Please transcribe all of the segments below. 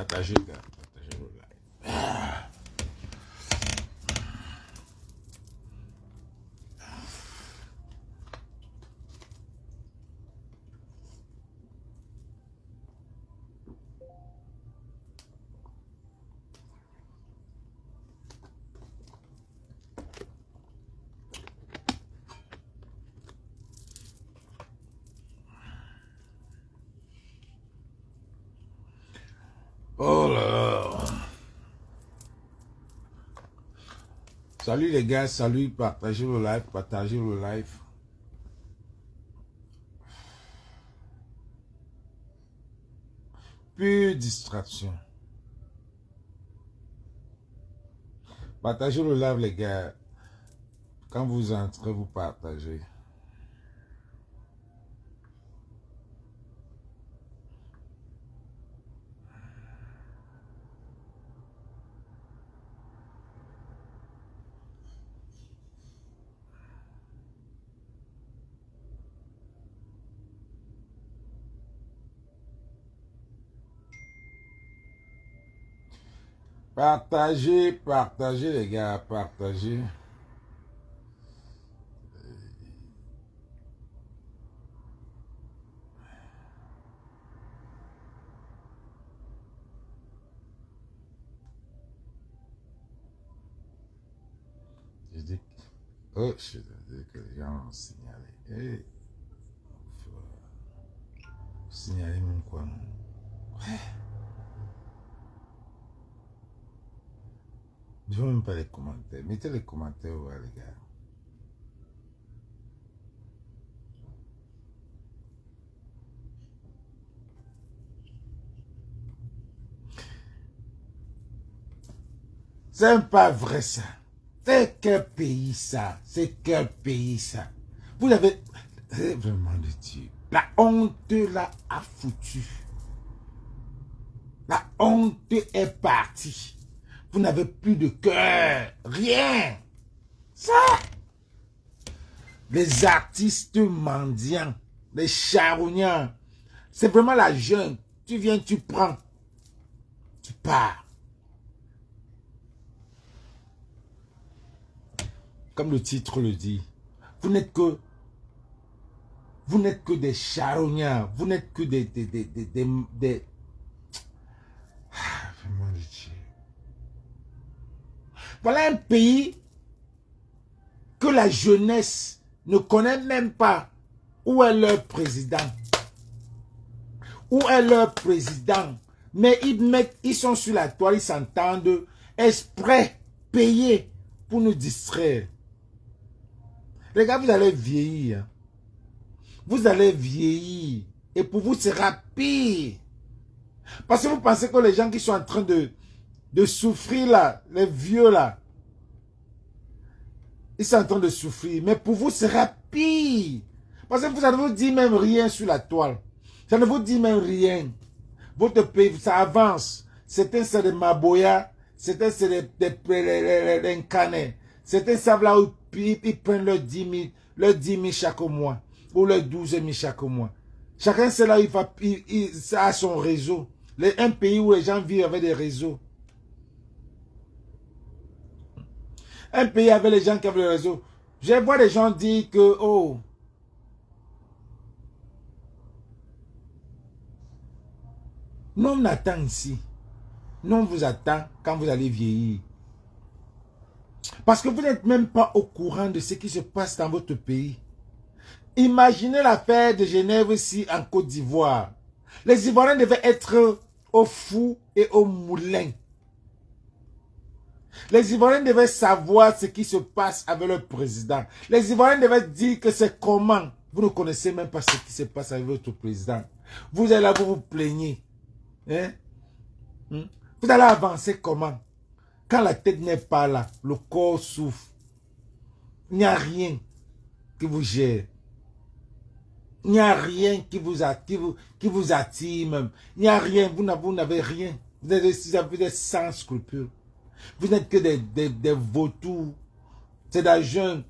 Partagez, gars. Partagez le live. Oh là là. Salut les gars, salut, partagez le live, partagez le live. Plus distraction. Partagez le live les gars. Quand vous entrez, vous partagez. Partagez, partagez les gars, partagez. Je dis, oh, je dis que les gens ont signalé. Hey, signaler même quoi, non? Je ne veux même pas les commentaires. Mettez les commentaires, ouais, les gars. C'est pas vrai ça. C'est quel pays ça? C'est quel pays ça? Vous avez... C'est vraiment de Dieu. La honte là a foutu. La honte est partie. Vous n'avez plus de cœur. Rien. Ça. Les artistes mendiants. Les charognards. C'est vraiment la jeune. Tu viens, tu prends. Tu pars. Comme le titre le dit. Vous n'êtes que des charognards. Vous n'êtes que des vraiment de Dieu. Voilà un pays que la jeunesse ne connaît même pas. Où est leur président? Où est leur président? Mais ils sont sur la toile, ils s'entendent exprès, payés pour nous distraire. Les gars, vous allez vieillir. Vous allez vieillir. Et pour vous, c'est rapide. Parce que vous pensez que les gens qui sont en train de souffrir là, les vieux là, ils sont en train de souffrir. Mais pour vous, c'est rapide. Parce que ça ne vous dit même rien sur la toile. Ça ne vous dit même rien. Votre pays, ça avance. Certains, c'est des maboya. Certains, c'est des incanés. Certains savent là où ils prennent leurs 10 000 chaque mois. Ou leurs 12 000 chaque mois. Chacun, c'est là où il a son réseau. Un pays où les gens vivent avec des réseaux. Un pays avec les gens qui ont le réseau. Je vois des gens dire que, oh, nous on attend ici. Nous on vous attend quand vous allez vieillir. Parce que vous n'êtes même pas au courant de ce qui se passe dans votre pays. Imaginez l'affaire de Genève ici en Côte d'Ivoire. Les Ivoiriens devaient être au fou et au moulin. Les Ivoiriens devaient savoir ce qui se passe avec leur président. Les Ivoiriens devaient dire que c'est comment. Vous ne connaissez même pas ce qui se passe avec votre président. Vous allez là, vous vous plaignez. Hein? Vous allez avancer comment? Quand la tête n'est pas là, le corps souffre. Il n'y a rien qui vous gère. Il n'y a rien qui vous attire même. Il n'y a rien, vous n'avez rien. Vous avez des sans scrupules. Vous n'êtes que des vautours. C'est des jeunes.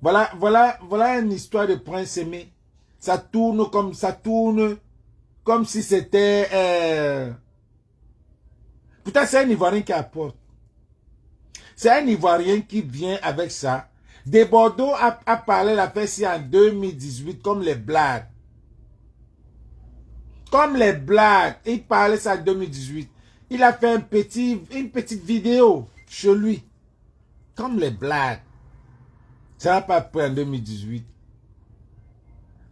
Voilà une histoire de prince aimé. Ça tourne comme ça tourne. Comme si c'était... Pourtant, c'est un Ivoirien qui apporte. C'est un Ivoirien qui vient avec ça. Des Bordeaux a parlé la fête en 2018 comme les blagues. Comme les blagues. Il parlait ça en 2018. Il a fait une petite vidéo chez lui. Comme les blagues. Ça n'a pas pris en 2018.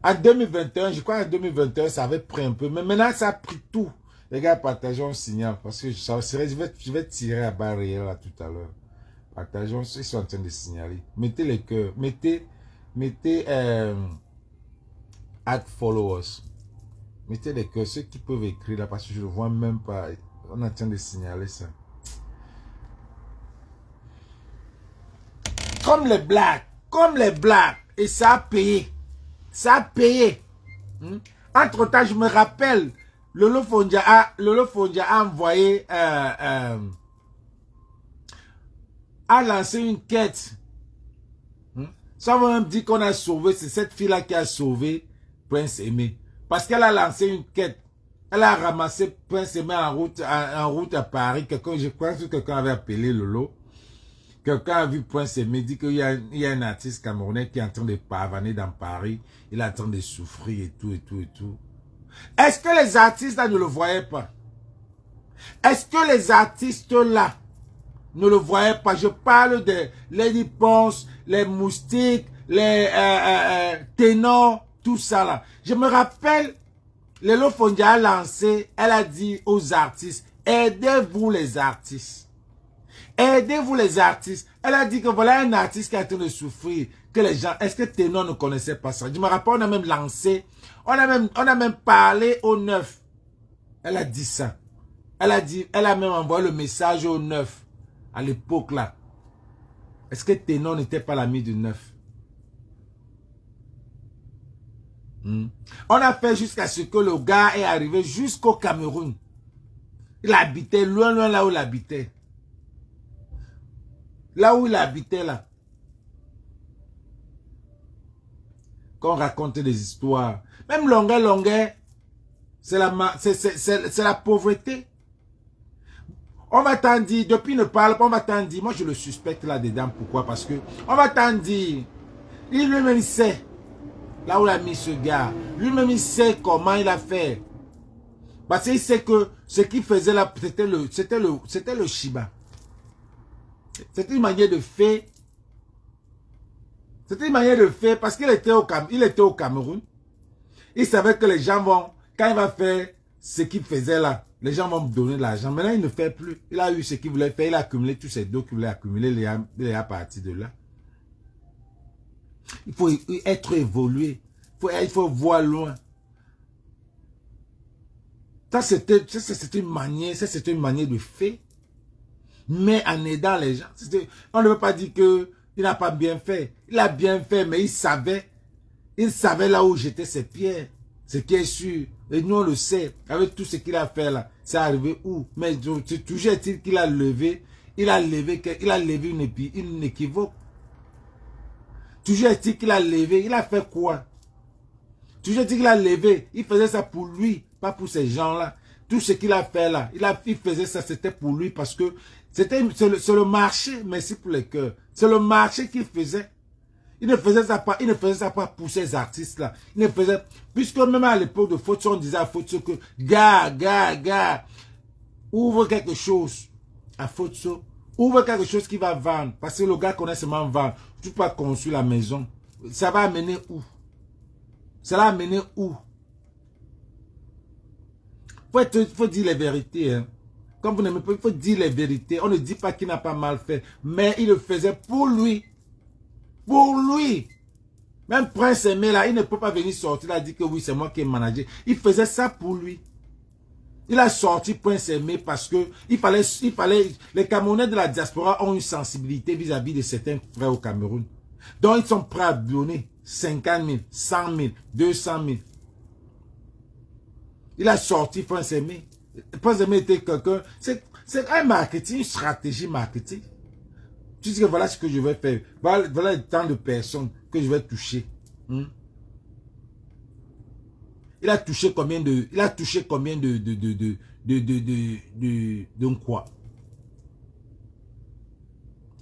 En 2021, je crois en 2021, ça avait pris un peu. Mais maintenant, ça a pris tout. Les gars, partageons un signal. Parce que je vais tirer à barre réelle là tout à l'heure. Partageons, ils sont en train de signaler. Mettez les cœurs. Mettez add followers. Mettez les cœurs. Ceux qui peuvent écrire là, parce que je ne le vois même pas. On est en train de signaler ça. Comme les blagues. Comme les blagues. Et ça a payé. Ça a payé. Entre-temps, je me rappelle, Lolo Fondia a envoyé, a lancé une quête. Ça veut même dire qu'on a sauvé, c'est cette fille-là qui a sauvé Prince Aimé. Parce qu'elle a lancé une quête. Elle a ramassé Prince Aimé en route à Paris. Je crois que quelqu'un avait appelé Lolo. Quelqu'un a vu Prince Aimé, dit qu'il y a un artiste camerounais qui est en train de pavaner dans Paris. Il est en train de souffrir et tout, et tout, et tout. Est-ce que les artistes là ne le voyaient pas? Est-ce que les artistes là ne le voyaient pas? Je parle de Lady Ponce, les Moustiques, les Ténors, tout ça là. Je me rappelle, Lelo Fondia a lancé, elle a dit aux artistes, aidez-vous les artistes. Aidez-vous les artistes. Elle a dit que voilà un artiste qui est en train de souffrir. Que les gens, est-ce que Ténor ne connaissait pas ça? Je me rappelle, on a même lancé, on a même parlé au 9. Elle a dit ça. Elle a même envoyé le message au 9. À l'époque là. Est-ce que Ténor n'était pas l'ami du 9? On a fait jusqu'à ce que le gars est arrivé jusqu'au Cameroun. Il habitait loin, loin là où il habitait. Là où il habitait là. Qu'on raconte des histoires. Même longueur, c'est la pauvreté. On va t'en dire, depuis ne parle pas, on va t'en dire, moi je le suspecte là-dedans, pourquoi? Parce que, on va t'en dire, lui-même il sait, là où il a mis ce gars, lui-même il sait comment il a fait. Parce qu'il sait que ce qu'il faisait là, c'était le Shiba. C'était une manière de faire. C'était une manière de faire parce qu'il était au Cameroun. Il savait que les gens vont, quand il va faire ce qu'il faisait là, les gens vont me donner de l'argent. Maintenant, il ne fait plus. Il a eu ce qu'il voulait faire. Il a accumulé tous ces dos qu'il voulait accumuler. Il est à partir de là. Il faut être évolué. Il faut voir loin. Ça, c'était une manière de faire. Mais en aidant les gens. On ne veut pas dire qu'il n'a pas bien fait. Il a bien fait, mais il savait là où jeter ses pierres. Ce qui est sûr. Et nous, on le sait. Avec tout ce qu'il a fait là, c'est arrivé où? Mais toujours est-il qu'il a levé. Il a levé une équivoque. Toujours est-il qu'il a levé. Il a fait quoi? Toujours est-il qu'il a levé. Il faisait ça pour lui, pas pour ces gens-là. Tout ce qu'il a fait là, il faisait ça, c'était pour lui parce que c'est le marché, merci pour les cœurs. C'est le marché qu'il faisait. Il ne faisait ça pas pour ces artistes-là. Il ne faisait, puisque même à l'époque de Fotso, on disait à Fotso que, gars, ouvre quelque chose à Fotso. Ouvre quelque chose qui va vendre. Parce que le gars connaît seulement vendre. Tu peux pas construire la maison. Ça va amener où? Ça va amener où? Faut dire les vérités. Hein. Comme vous n'aimez pas, il faut dire les vérités. On ne dit pas qu'il n'a pas mal fait. Mais il le faisait pour lui. Pour lui. Même Prince Aimé là, il ne peut pas venir sortir là, dire que oui, c'est moi qui ai managé. Il faisait ça pour lui. Il a sorti Prince Aimé parce que il fallait, les Camerounais de la diaspora ont une sensibilité vis-à-vis de certains frères au Cameroun. Donc ils sont prêts à donner 50 000, 100 000, 200 000. Il a sorti Prince Aimé. Prince Aimé était quelqu'un, c'est un marketing, une stratégie marketing. Tu dis que voilà ce que je vais faire. Voilà tant de personnes que je vais toucher. Il a touché combien de... Il a touché combien de quoi?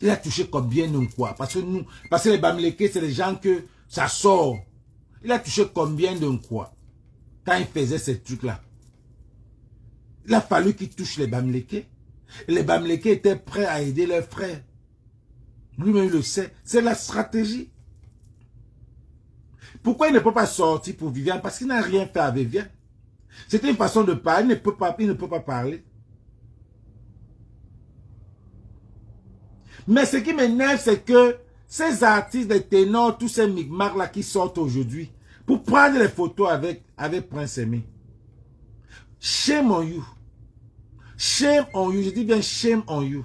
Il a touché combien de quoi? Parce que les Bamileke, c'est les gens que ça sort. Il a touché combien de quoi? Quand il faisait ces trucs-là. Il a fallu qu'il touche les Bamileke. Et les Bamileke étaient prêts à aider leurs frères. Lui-même le sait. C'est la stratégie. Pourquoi il ne peut pas sortir pour Viviane? Parce qu'il n'a rien fait avec Viviane. C'était une façon de parler. Il ne peut pas parler. Mais ce qui m'énerve, c'est que ces artistes, les ténors, tous ces micmacs-là qui sortent aujourd'hui, pour prendre les photos avec Prince Aimé. Shame on you. Shame on you. Je dis bien shame on you.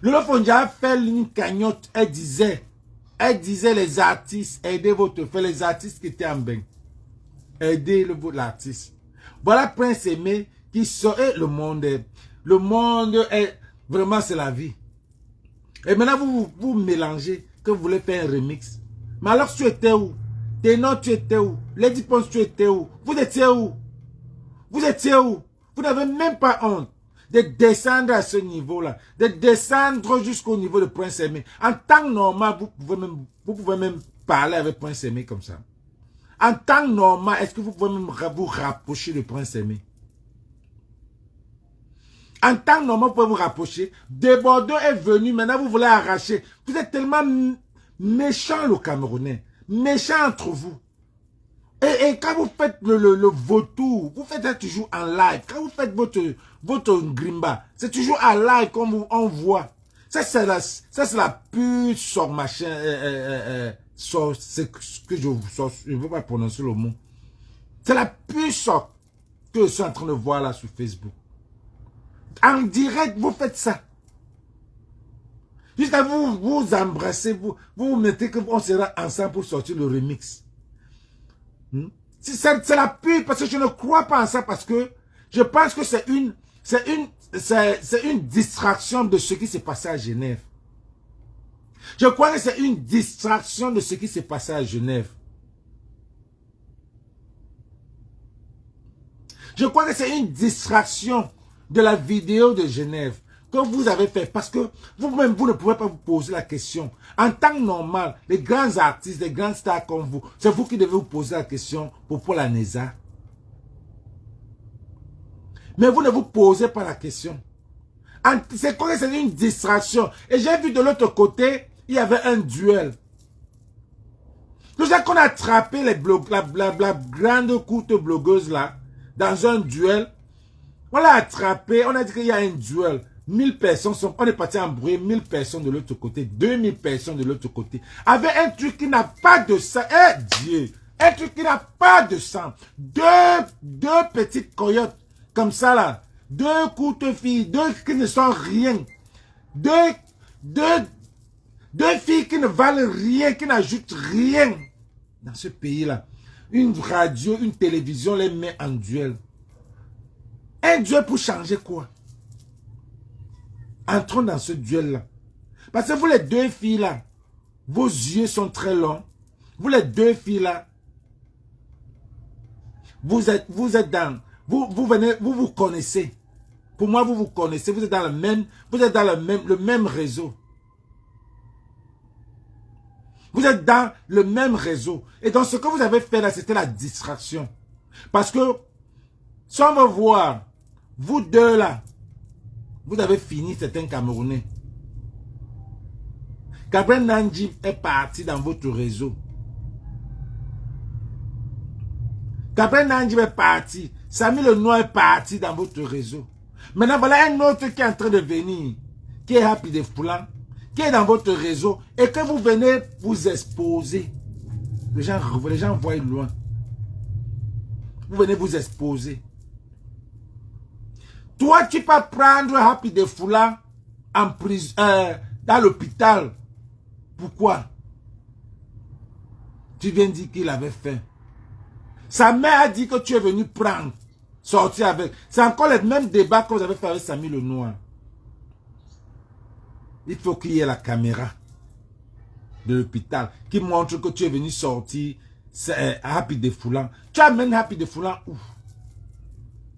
Lolo Fondia a fait une cagnotte. Elle disait les artistes, aidez votre frère, les artistes qui étaient en bain. Aidez l'artiste. Voilà Prince Aimé qui sort. Et le monde est vraiment, c'est la vie. Et maintenant vous mélangez que vous voulez faire un remix. Mais alors tu étais où? Ténor, tu étais où? Lady Ponce, tu étais où? Vous étiez où? Vous étiez où? Vous n'avez même pas honte de descendre à ce niveau-là, de descendre jusqu'au niveau de Prince Aimé. En temps normal, vous pouvez même parler avec Prince Aimé comme ça. En temps normal, est-ce que vous pouvez même vous rapprocher de Prince Aimé? En temps normal, vous pouvez vous rapprocher. Desbordeaux est venu, maintenant vous voulez arracher. Vous êtes tellement méchants, le Camerounais. Méchants entre vous. Et quand vous faites le vautour, vous faites ça toujours en live. Quand vous faites votre grimba, c'est toujours en live qu'on voit. Ça, c'est la pure sort machin. C'est que je ne veux pas prononcer le mot. C'est la pure sort que je suis en train de voir là sur Facebook. En direct, vous faites ça. Juste à vous embrasser, vous mettez qu'on sera ensemble pour sortir le remix. C'est la pure, parce que je ne crois pas en ça, parce que je pense que c'est une distraction de ce qui s'est passé à Genève. Je crois que c'est une distraction de ce qui s'est passé à Genève. Je crois que c'est une distraction de la vidéo de Genève que vous avez fait, parce que vous-même, vous ne pouvez pas vous poser la question. En temps normal, les grands artistes, les grands stars comme vous, c'est vous qui devez vous poser la question pour la NESA. Mais vous ne vous posez pas la question. C'est quoi que c'est une distraction? Et j'ai vu de l'autre côté, il y avait un duel. Nous avons qu'on a attrapé la grande courte blogueuse là, dans un duel. On l'a attrapé, on a dit qu'il y a un duel. 1000 personnes sont, on est parti embrouiller 1000 personnes de l'autre côté, 2000 personnes de l'autre côté. Avec un truc qui n'a pas de sang. Eh Dieu! Un truc qui n'a pas de sang. Deux petites coyotes, comme ça là. Deux courtes filles, deux qui ne sont rien. Deux filles qui ne valent rien, qui n'ajoutent rien. Dans ce pays-là. Une radio, une télévision les met en duel. Un duel pour changer quoi? Entrons dans ce duel-là. Parce que vous les deux filles-là, vos yeux sont très longs. Vous les deux filles-là, vous êtes dans, vous vous connaissez. Pour moi, vous vous connaissez. Vous êtes dans le même réseau. Vous êtes dans le même réseau. Et dans ce que vous avez fait là, c'était la distraction. Parce que, sans me voir, vous deux là, vous avez fini, c'est un Camerounais. Gabriel Nandjim est parti dans votre réseau. Gabriel Nandjim est parti. Samy Lenoir est parti dans votre réseau. Maintenant, voilà un autre qui est en train de venir, qui est Happy de Foulan, qui est dans votre réseau, et que vous venez vous exposer. Les gens voient loin. Vous venez vous exposer. Toi, tu peux prendre Happy de Foulan en prison, dans l'hôpital. Pourquoi? Tu viens dire qu'il avait faim. Sa mère a dit que tu es venu prendre, sortir avec. C'est encore le même débat que vous avez fait avec Samy Lenoir. Il faut qu'il y ait la caméra de l'hôpital qui montre que tu es venu sortir Happy Defoulant. Tu amènes Happy Defoulant où?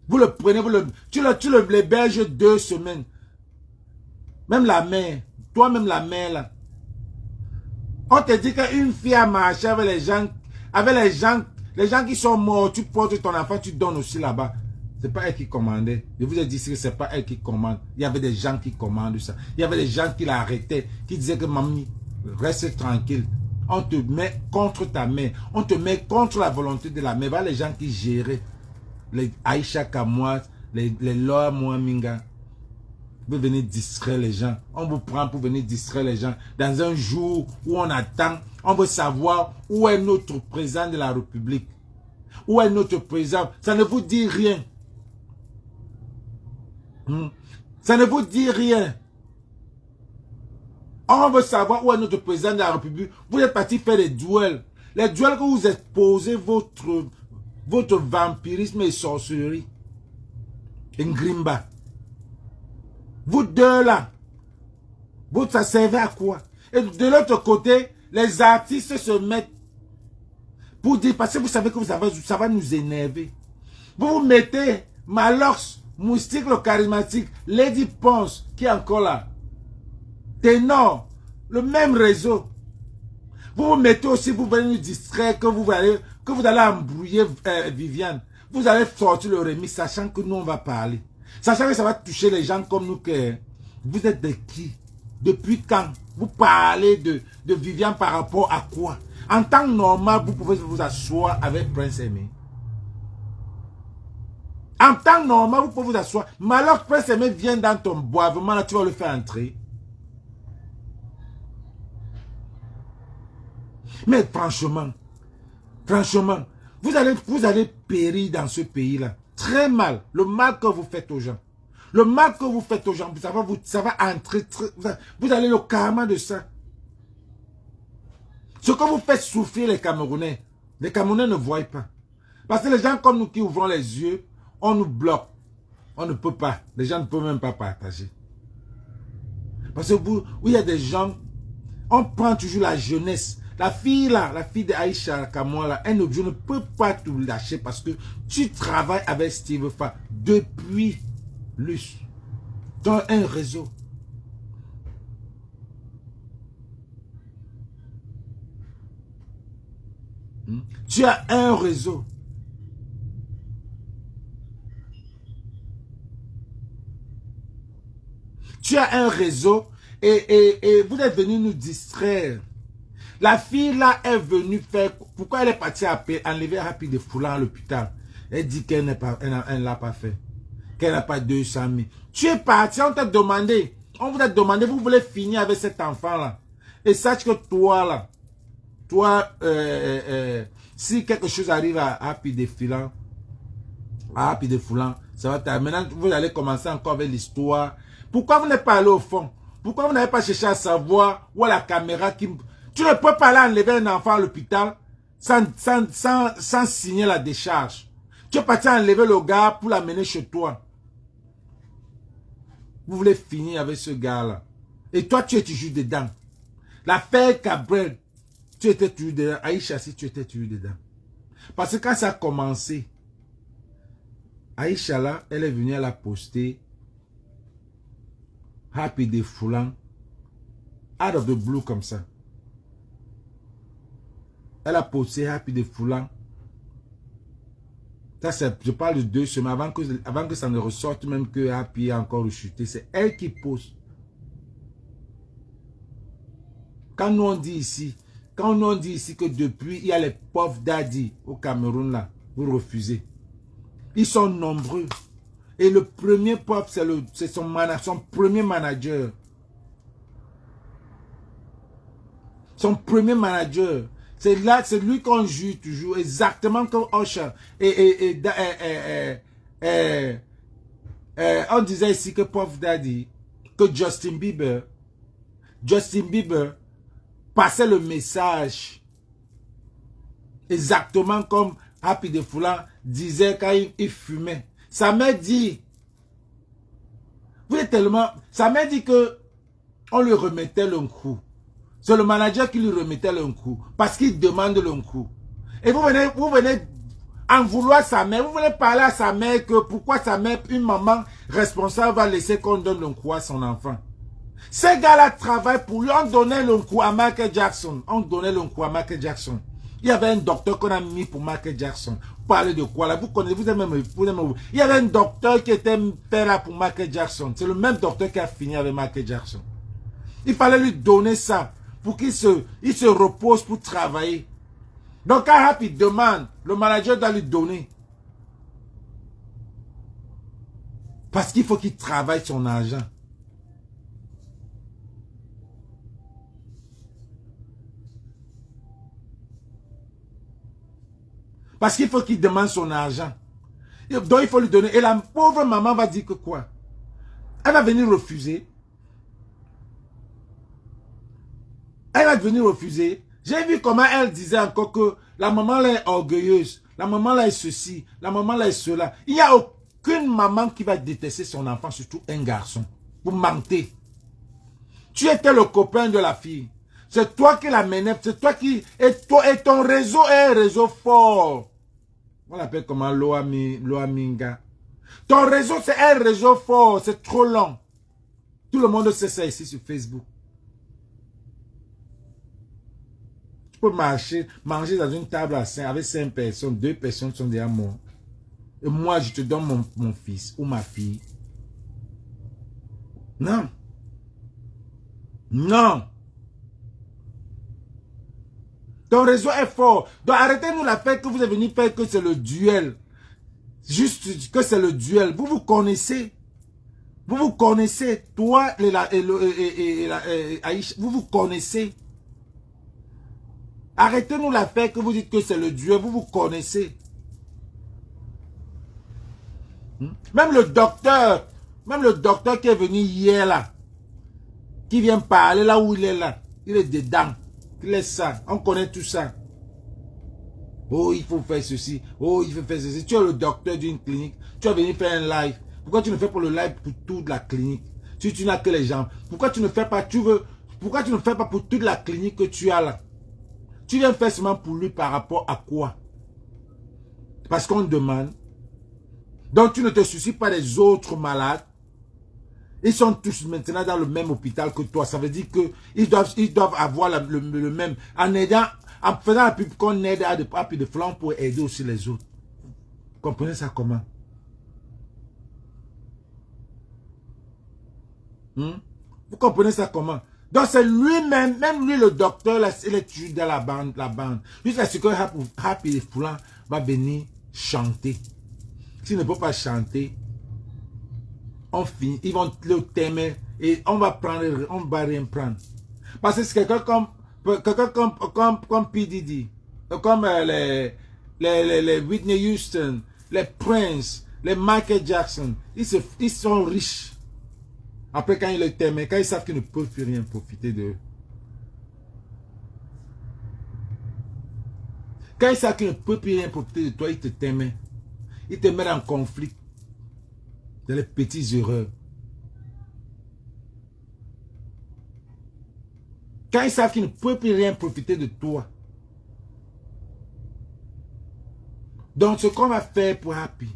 Vous le prenez, tu l'héberges 2 semaines. Même la mère, toi-même la mère là. On te dit qu'une fille a marché avec les gens qui sont morts, tu portes ton enfant, tu donnes aussi là-bas. C'est pas elle qui commandait. Je vous ai dit que c'est pas elle qui commande. Il y avait des gens qui commandent ça. Il y avait des gens qui l'arrêtaient, qui disaient que mamie, reste tranquille. On te met contre ta mère. On te met contre la volonté de la mère. Voilà les gens qui géraient. Les Aïcha Kamois, les Loa Mouaminga. Vous venez distraire les gens. On vous prend pour venir distraire les gens. Dans un jour où on attend, on veut savoir où est notre président de la République. Où est notre président? Ça ne vous dit rien. Ça ne vous dit rien. On veut savoir où est notre président de la République. Vous êtes parti faire des duels. Les duels que vous exposez votre vampirisme et sorcellerie. Ngrimba. Vous deux là, ça servait à quoi? Et de l'autre côté, les artistes se mettent pour dire, parce que vous savez que ça va nous énerver. Vous mettez Malox, Moustique le charismatique, Lady Ponce, qui est encore là. Ténor, le même réseau. Vous mettez aussi, vous venez nous distraire, que vous allez embrouiller Viviane. Vous allez sortir le remix, sachant que nous on va parler. Sachant que ça va toucher les gens comme nous. Que vous êtes de qui? Depuis quand? Vous parlez de Viviane par rapport à quoi? En temps normal, vous pouvez vous asseoir avec Prince Aimé. En temps normal, vous pouvez vous asseoir. Mais alors Prince Aimé vient dans ton boivement, là, tu vas le faire entrer. Mais franchement, vous allez périr dans ce pays-là. Très mal. Le mal que vous faites aux gens. Le mal que vous faites aux gens, ça va entrer. Vous allez le karma de ça. Ce que vous faites souffrir les Camerounais ne voient pas. Parce que les gens comme nous qui ouvrons les yeux, on nous bloque. On ne peut pas. Les gens ne peuvent même pas partager. Parce que il y a des gens, on prend toujours la jeunesse. La fille là, la fille d'Aïcha Kamoa là, je ne peux pas te lâcher parce que tu travailles avec Steve Fa depuis Luce. Dans un réseau. Tu as un réseau. Tu as un réseau et vous êtes venu nous distraire. La fille là est venue faire... Pourquoi elle est partie enlever Happy Defoulant à l'hôpital? Elle dit qu'elle n'a pas fait. Qu'elle n'a pas 200 000. Tu es parti, on t'a demandé. On vous a demandé, vous voulez finir avec cet enfant là. Et sache que toi là, si quelque chose arrive à Happy Defoulant, ça va t'arriver. Maintenant, vous allez commencer encore avec l'histoire. Pourquoi vous n'êtes pas allé au fond? Pourquoi vous n'avez pas cherché à savoir où est la caméra qui... Tu ne peux pas aller enlever un enfant à l'hôpital sans signer la décharge. Tu es parti enlever le gars pour l'amener chez toi. Vous voulez finir avec ce gars-là. Et toi, tu es toujours dedans. L'affaire Cabrel, tu étais toujours dedans. Aïcha, si tu étais toujours dedans. Parce que quand ça a commencé, Aïcha là, elle est venue, elle a posté Happy Defoulant out of the blue comme ça. Elle a posté Happy Defoulant. Ça, je parle de 2 semaines avant que ça ne ressorte même que Happy a encore chuté. C'est elle qui poste. Quand nous on dit ici que depuis, il y a les pauvres daddy au Cameroun là, vous refusez. Ils sont nombreux. Et le premier pauvre, c'est son premier manager. Son premier manager. C'est lui qu'on juge toujours, exactement comme Usher. On disait ici que Puff Daddy, que Justin Bieber passait le message exactement comme Happy Defoulant disait quand il fumait. Ça m'a dit, vous êtes tellement, ça m'a dit que on lui remettait le coup. C'est le manager qui lui remettait le coup. Parce qu'il demande le coup. Et vous venez en vouloir sa mère. Vous venez parler à sa mère que pourquoi sa mère, une maman responsable, va laisser qu'on donne le coup à son enfant. Ces gars-là travaillent pour lui. On donnait le coup à Michael Jackson. On donnait le coup à Michael Jackson. Il y avait un docteur qu'on a mis pour Michael Jackson. Vous parlez de quoi là? Vous connaissez, vous aimez. Il y avait un docteur qui était fait là pour Michael Jackson. C'est le même docteur qui a fini avec Michael Jackson. Il fallait lui donner ça pour qu'il se repose pour travailler. Donc quand Happy demande, le manager doit lui donner. Parce qu'il faut qu'il travaille son argent. Parce qu'il faut qu'il demande son argent. Donc il faut lui donner. Et la pauvre maman va dire que quoi? Elle va venir refuser. Elle va venir refuser. J'ai vu comment elle disait encore que la maman là est orgueilleuse. La maman là est ceci. La maman là est cela. Il n'y a aucune maman qui va détester son enfant, surtout un garçon. Vous mentez. Tu étais le copain de la fille. C'est toi qui l'amenais. C'est toi qui... Et ton réseau est un réseau fort. On l'appelle comment? Loaminga. Ton réseau, c'est un réseau fort. C'est trop long. Tout le monde sait ça ici sur Facebook. Tu peux manger dans une table à 5, avec 5 personnes. 2 personnes sont déjà mortes. Et moi, je te donne mon fils ou ma fille. Non. Non. Ton réseau est fort. Donc arrêtez-nous la fête que vous êtes venu faire que c'est le duel. Juste que c'est le duel. Vous vous connaissez. Vous vous connaissez. Toi et Aïcha, vous vous connaissez. Arrêtez-nous la fête que vous dites que c'est le duel. Vous vous connaissez. Même le docteur qui est venu hier là, qui vient parler là où il est là, il est dedans. Il est ça. On connaît tout ça. Oh, il faut faire ceci. Oh, il faut faire ceci. Tu es le docteur d'une clinique. Tu es venu faire un live. Pourquoi tu ne fais pas le live pour toute la clinique? Si tu n'as que les gens. Pourquoi tu ne fais pas, pourquoi tu ne fais pas pour toute la clinique que tu as là? Tu viens faire seulement pour lui par rapport à quoi? Parce qu'on demande. Donc tu ne te soucies pas des autres malades. Ils sont tous maintenant dans le même hôpital que toi. Ça veut dire qu'ils doivent avoir le même. En faisant la pub qu'on aide à de flanc pour aider aussi les autres. Vous comprenez ça comment? Vous comprenez ça comment? Donc c'est lui-même, même lui le docteur, là, il est toujours dans la bande. Jusqu'à ce que Happy les Foulan va venir chanter. S'il ne peut pas chanter, on finit, ils vont le thème et on va rien prendre. Parce que c'est quelqu'un comme P. Diddy, comme les Whitney Houston, les Prince, les Michael Jackson, ils sont riches. Après quand ils le t'aiment, quand ils savent qu'ils ne peuvent plus rien profiter d'eux. Quand ils savent qu'ils ne peuvent plus rien profiter de toi, ils te t'aiment. Ils te mettent en conflit. Dans les petites erreurs. Quand ils savent qu'ils ne peuvent plus rien profiter de toi. Donc ce qu'on va faire pour Happy,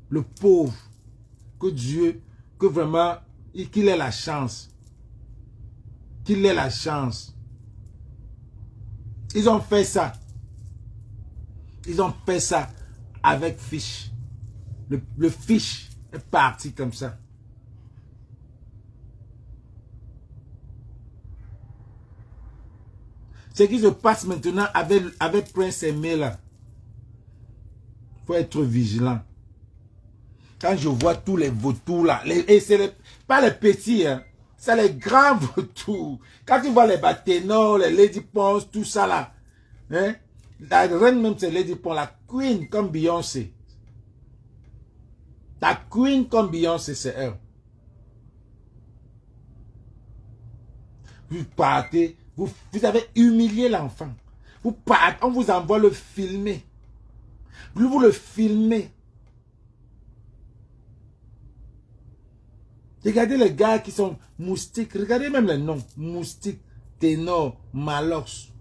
le pauvre, que Dieu, que vraiment, qu'il ait la chance. Qu'il ait la chance. Ils ont fait ça. Ils ont fait ça avec Fish. Le Fish est parti comme ça. Ce qui se passe maintenant avec Prince Aimé là. Il faut être vigilant. Quand je vois tous les vautours là, et c'est pas les petits, hein, c'est les grands vautours. Quand tu vois les Bathénors, les Lady Pons, tout ça là, hein, la reine même c'est Lady Pons, la queen comme Beyoncé. La queen comme Beyoncé, c'est elle. Vous partez, vous avez humilié l'enfant. Vous partez, on vous envoie le filmer. Vous le filmez. Regardez les gars qui sont moustiques. Regardez même les noms. Moustique, Ténor, Malox.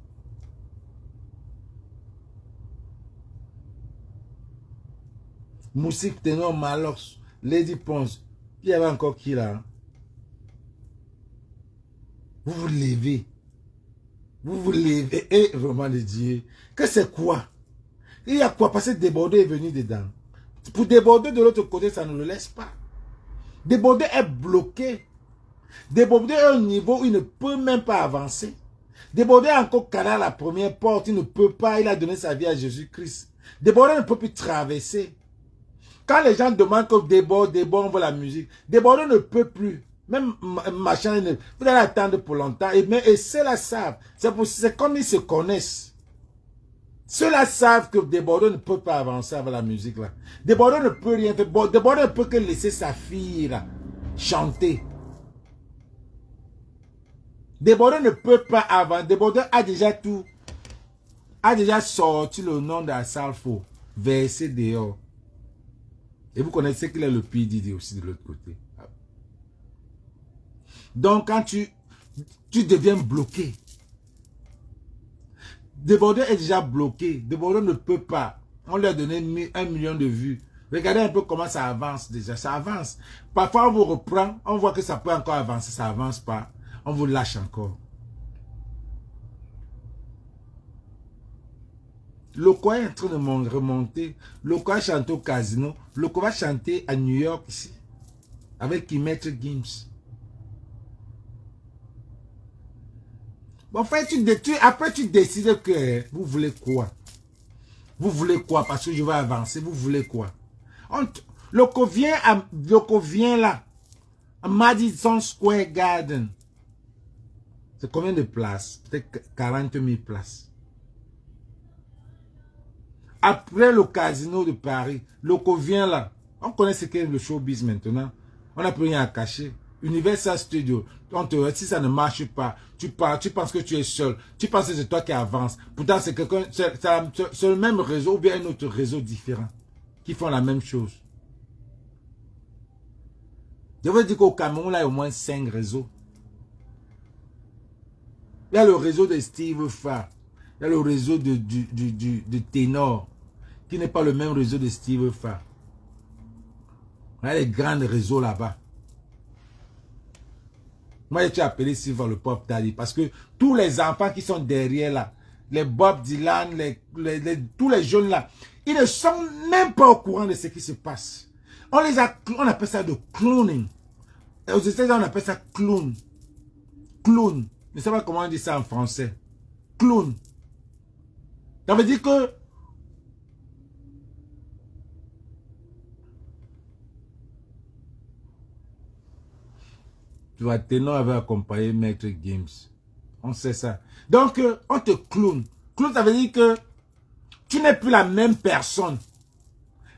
Moussik Ténor Malox, Lady Ponce. Il y avait encore qui là? Vous vous levez. Vous vous levez. Et vraiment de Dieu. Que c'est quoi? Il y a quoi? Parce que Débordé est venu dedans. Pour Déborder de l'autre côté, ça ne le laisse pas. Déborder est bloqué. Déborder est au niveau où il ne peut même pas avancer. Déborder est encore canal à la première porte. Il ne peut pas. Il a donné sa vie à Jésus-Christ. Déborder ne peut plus traverser. Quand les gens demandent que Déborder, on veut la musique. Déborder ne peut plus. Même machin, vous allez attendre pour longtemps. Et ceux-là savent. C'est comme ils se connaissent. Ceux-là savent que Déborder ne peut pas avancer avec la musique là. Déborder ne peut rien faire. Déborder ne peut que laisser sa fille là chanter. Déborder ne peut pas avancer. Déborder a déjà tout. A déjà sorti le nom de la Salfo. Versé dehors. Et vous connaissez qu'il est le PDD aussi de l'autre côté. Donc quand tu deviens bloqué. Déborder est déjà bloqué. Déborder ne peut pas. On lui a donné 1 million de vues. Regardez un peu comment ça avance déjà. Ça avance. Parfois on vous reprend. On voit que ça peut encore avancer. Ça avance pas. On vous lâche encore. Loco est en train de remonter. Loco a chanté au casino. Loco va chanter à New York ici. Avec Maître Gims. Bon, en fait, après tu décides que vous voulez quoi? Vous voulez quoi? Parce que je vais avancer. Vous voulez quoi? Loco vient là. À Madison Square Garden. C'est combien de places? Peut-être 40 000 places. Après le casino de Paris, Loco vient là. On connaît ce qu'est le showbiz maintenant. On n'a plus rien à cacher. Universal Studio. Si ça ne marche pas, tu penses que tu es seul. Tu penses que c'est toi qui avance. Pourtant, c'est quelqu'un, c'est le même réseau ou bien un autre réseau différent qui font la même chose. Je veux dire qu'au Cameroun, là, il y a au moins 5 réseaux. Il y a le réseau de Steve Fa. Il y a le réseau de Ténor, qui n'est pas le même réseau de Steve Fa. Il y a les grands réseaux là-bas. Moi, j'ai appelé Silva le Pop Daddy parce que tous les enfants qui sont derrière là, les Bob Dylan, tous les jeunes là, ils ne sont même pas au courant de ce qui se passe. On appelle ça de clowning. Et aux États-Unis, on appelle ça clown. Clown. Je ne sais pas comment on dit ça en français. Clown. Ça veut dire que tu vois, Ténor avait accompagné Maître Gims. On sait ça. Donc, on te clown. Clown, ça veut dire que tu n'es plus la même personne.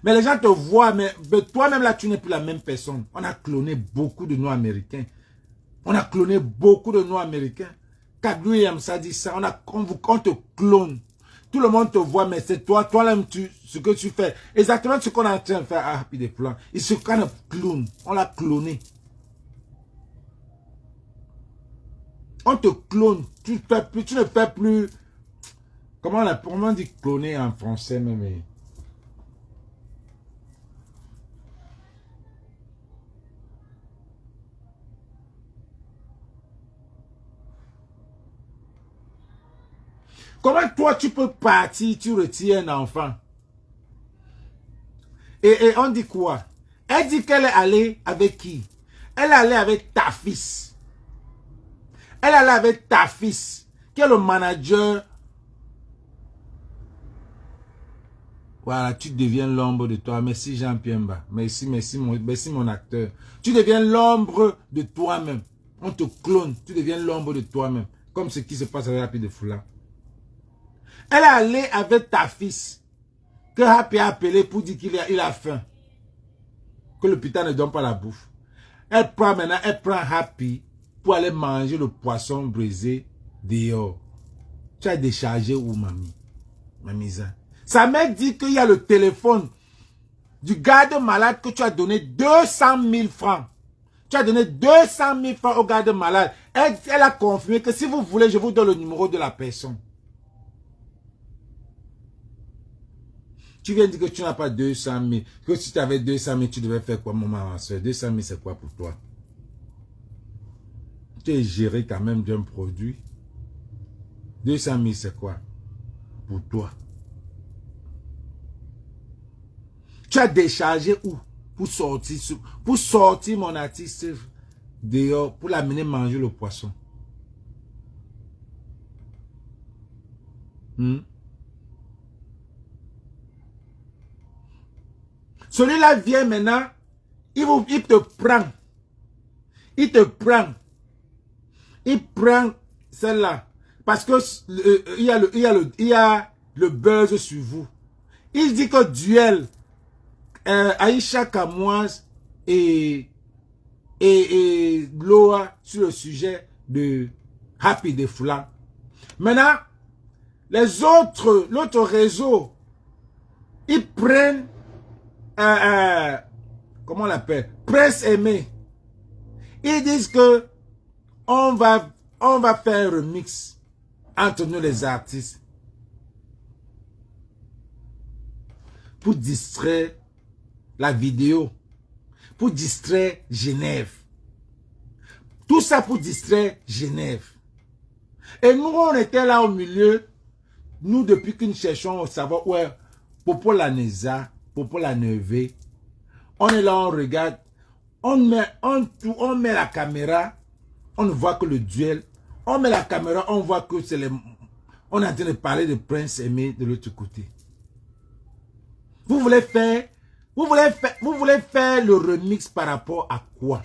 Mais les gens te voient, mais toi-même là, tu n'es plus la même personne. On a cloné beaucoup de Noirs américains. On a cloné beaucoup de Noirs américains. Cat Williams a dit ça. On te clone. Tout le monde te voit, mais c'est toi-même, ce que tu fais. Exactement ce qu'on est en train de faire à Happy des Plans. Il se kind of clone. On l'a cloné. On te clone. Tu ne fais plus. Comment on dit cloner en français même? Comment toi tu peux partir, tu retires un enfant? Et on dit quoi? Elle dit qu'elle est allée avec qui? Elle est allée avec ta fils. Elle est allée avec ta fils, qui est le manager. Voilà, tu deviens l'ombre de toi. Merci Jean Piemba. Merci mon acteur. Tu deviens l'ombre de toi-même. On te clone. Tu deviens l'ombre de toi-même. Comme ce qui se passe avec Happy de Foula. Elle est allée avec ta fils. Que Happy a appelé pour dire qu'il a faim. Que l'hôpital ne donne pas la bouffe. Elle prend Happy pour aller manger le poisson brisé dehors. Tu as déchargé où, mamie? Mamisa. Sa mère dit qu'il y a le téléphone du garde malade que tu as donné 200 000 francs. Tu as donné 200 000 francs au garde malade. Elle a confirmé que si vous voulez, je vous donne le numéro de la personne. Tu viens dire que tu n'as pas 200 000. Que si tu avais 200 000, tu devais faire quoi, maman, ma soeur? 200 000, c'est quoi pour toi? Tu es géré quand même d'un produit. 200 000, c'est quoi pour toi? Tu as déchargé où? Pour sortir mon artiste dehors, pour l'amener manger le poisson. Celui-là vient maintenant, il te prend. Il te prend. Il prend celle-là. Parce que il y a le buzz sur vous. Il dit que duel, Aïcha Kamoise et Loa sur le sujet de Happy de Foulan. Maintenant, l'autre réseau, ils prennent, comment on l'appelle, Prince Aimé. Ils disent que on va faire un remix entre nous les artistes pour distraire la vidéo, pour distraire Genève. Tout ça pour distraire Genève. Et nous, on était là au milieu, nous depuis que nous cherchons à savoir où est Popo la Neza, Popo la Neve. On est là, on regarde, on met la caméra, on ne voit que le duel. On met la caméra, on voit que c'est on est en train de parler de Prince Aimé de l'autre côté. Vous voulez faire le remix par rapport à quoi?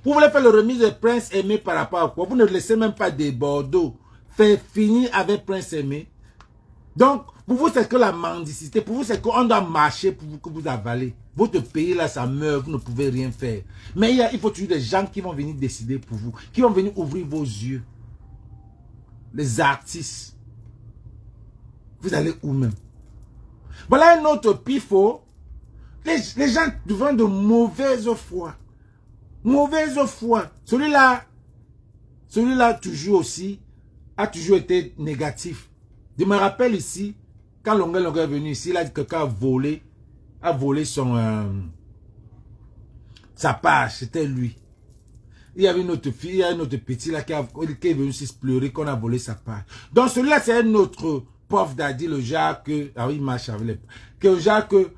Vous voulez faire le remix de Prince Aimé par rapport à quoi? Vous ne laissez même pas des Bordeaux faire finir avec Prince Aimé. Donc, pour vous, c'est que la mendicité. Pour vous, c'est qu'on doit marcher pour vous, que vous avalez. Votre pays, là, ça meurt, vous ne pouvez rien faire. Mais il faut toujours des gens qui vont venir décider pour vous, qui vont venir ouvrir vos yeux. Les artistes. Vous allez où même? Voilà un autre pifo. Les gens devant de mauvaise foi. Mauvaise foi. Celui-là, toujours aussi, a toujours été négatif. Je me rappelle ici, quand Longuel est venu ici, il a dit que quelqu'un a volé sa page, c'était lui. Il y avait une autre fille, il y a une autre petite là qui est venue ici pleurer qu'on a volé sa page. Donc celui-là, c'est un autre Puff Daddy, le genre que, ah oui, il marche avec les, que le genre que,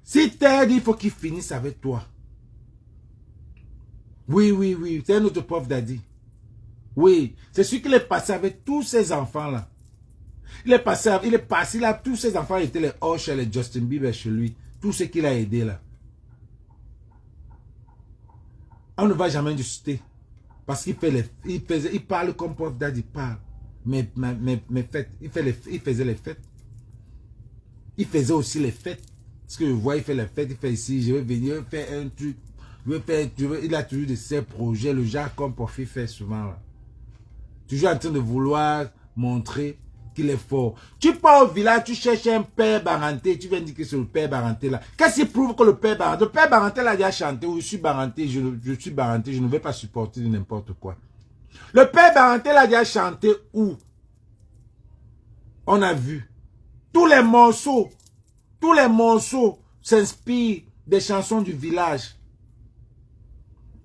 si t'aides, il faut qu'il finisse avec toi. Oui, c'est un autre Puff Daddy. Oui, c'est celui qui est passé avec tous ces enfants-là. Il a tous ses enfants étaient les Usher, les Justin Bieber chez lui. Tout ce qu'il a aidé là. On ne va jamais discuter. Parce qu'il il parle comme Puff Daddy parle. Mais fêtes, il faisait les fêtes. Il faisait aussi les fêtes. Parce que je vois, il fait les fêtes, il fait ici, je vais venir faire un truc. Il a toujours de ses projets, le genre comme Puffy fait souvent là. Toujours en train de vouloir montrer qu'il est fort. Tu pars au village, tu cherches un père Baranté, tu viens dire que c'est le père Baranté là. Qu'est-ce qui prouve que le père Baranté là, il a chanté, ou je suis Baranté, je suis Baranté, je ne vais pas supporter n'importe quoi. Le père Baranté là, il a chanté où? On a vu. Tous les morceaux s'inspirent des chansons du village.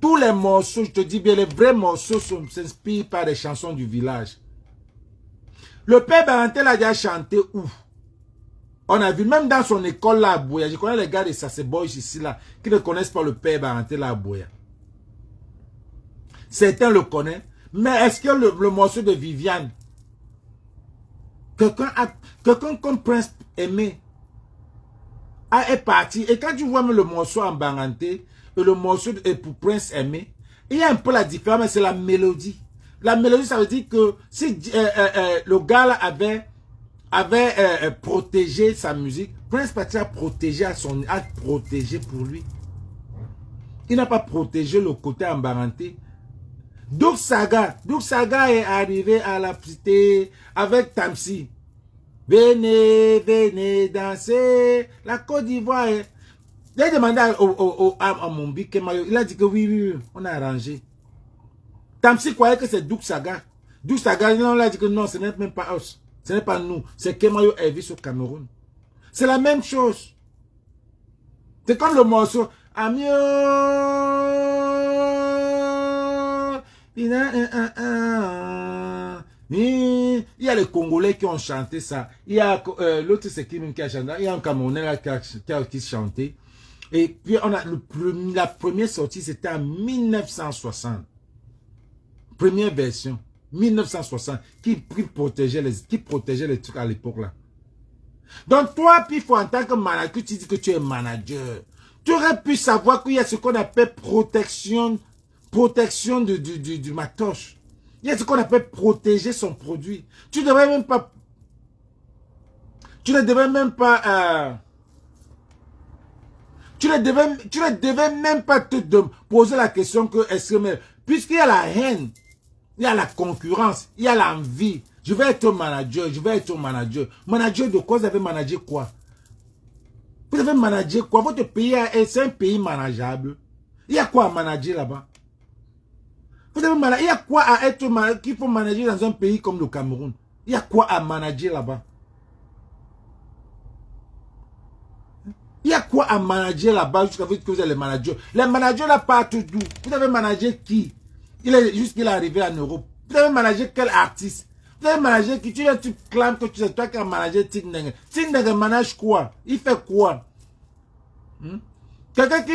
Tous les morceaux, je te dis bien, les vrais morceaux s'inspirent par des chansons du village. Le père Barantel a déjà chanté où? On a vu, même dans son école là à Boya. Je connais les gars de Sassé Boys ici là, qui ne connaissent pas le père Barantel là à Boya. Certains le connaissent. Mais est-ce que le morceau de Viviane, quelqu'un comme Prince Aimé est parti. Et quand tu vois le morceau en Baranté et le morceau pour Prince Aimé, il y a un peu la différence, mais c'est la mélodie. La mélodie, ça veut dire que si le gars là avait protégé sa musique, Prince Patrick a protégé pour lui. Il n'a pas protégé le côté embaranté. Douk Saga est arrivé à la cité avec Tamsi. Venez danser. La Côte d'Ivoire. Il a demandé à Mombi Kemayo. Il a dit que oui, on a arrangé. Tamsi croyait que c'est Douk Saga. Douk Saga, on a dit que non, ce n'est même pas us. Ce n'est pas nous. C'est Kemayo Elvis au Cameroun. C'est la même chose. C'est comme le morceau. Amieux. Il y a les Congolais qui ont chanté ça. Il y a l'autre, c'est qui a chanté. Il y a un Camerounais là qui a chanté. Et puis on a la première sortie, c'était en 1960. Première version, 1960, qui protégeait les trucs à l'époque là. Donc toi, puis en tant que manager, tu dis que tu es manager. Tu aurais pu savoir qu'il y a ce qu'on appelle protection du matos. Il y a ce qu'on appelle protéger son produit. Tu ne devrais même pas te poser la question que est-ce que, puisqu'il y a la haine, il y a la concurrence, il y a l'envie. Je vais être manager, Manager de quoi? Vous avez managé quoi? Vous avez managé quoi? Votre pays, c'est un pays manageable. Il y a quoi à manager là-bas? Vous avez il y a quoi à être manager qu'il faut manager dans un pays comme le Cameroun? Il y a quoi à manager là-bas? Il y a quoi à manager là-bas jusqu'à ce que vous êtes les managers? Les managers là partent d'où? Vous avez managé qui? Il est arrivé en Europe. Vous avez managé quel artiste? Vous avez managé qui? Tu clames que tu sais toi qui as managé Tindeng. Tindeng manage quoi? Il fait quoi? Quelqu'un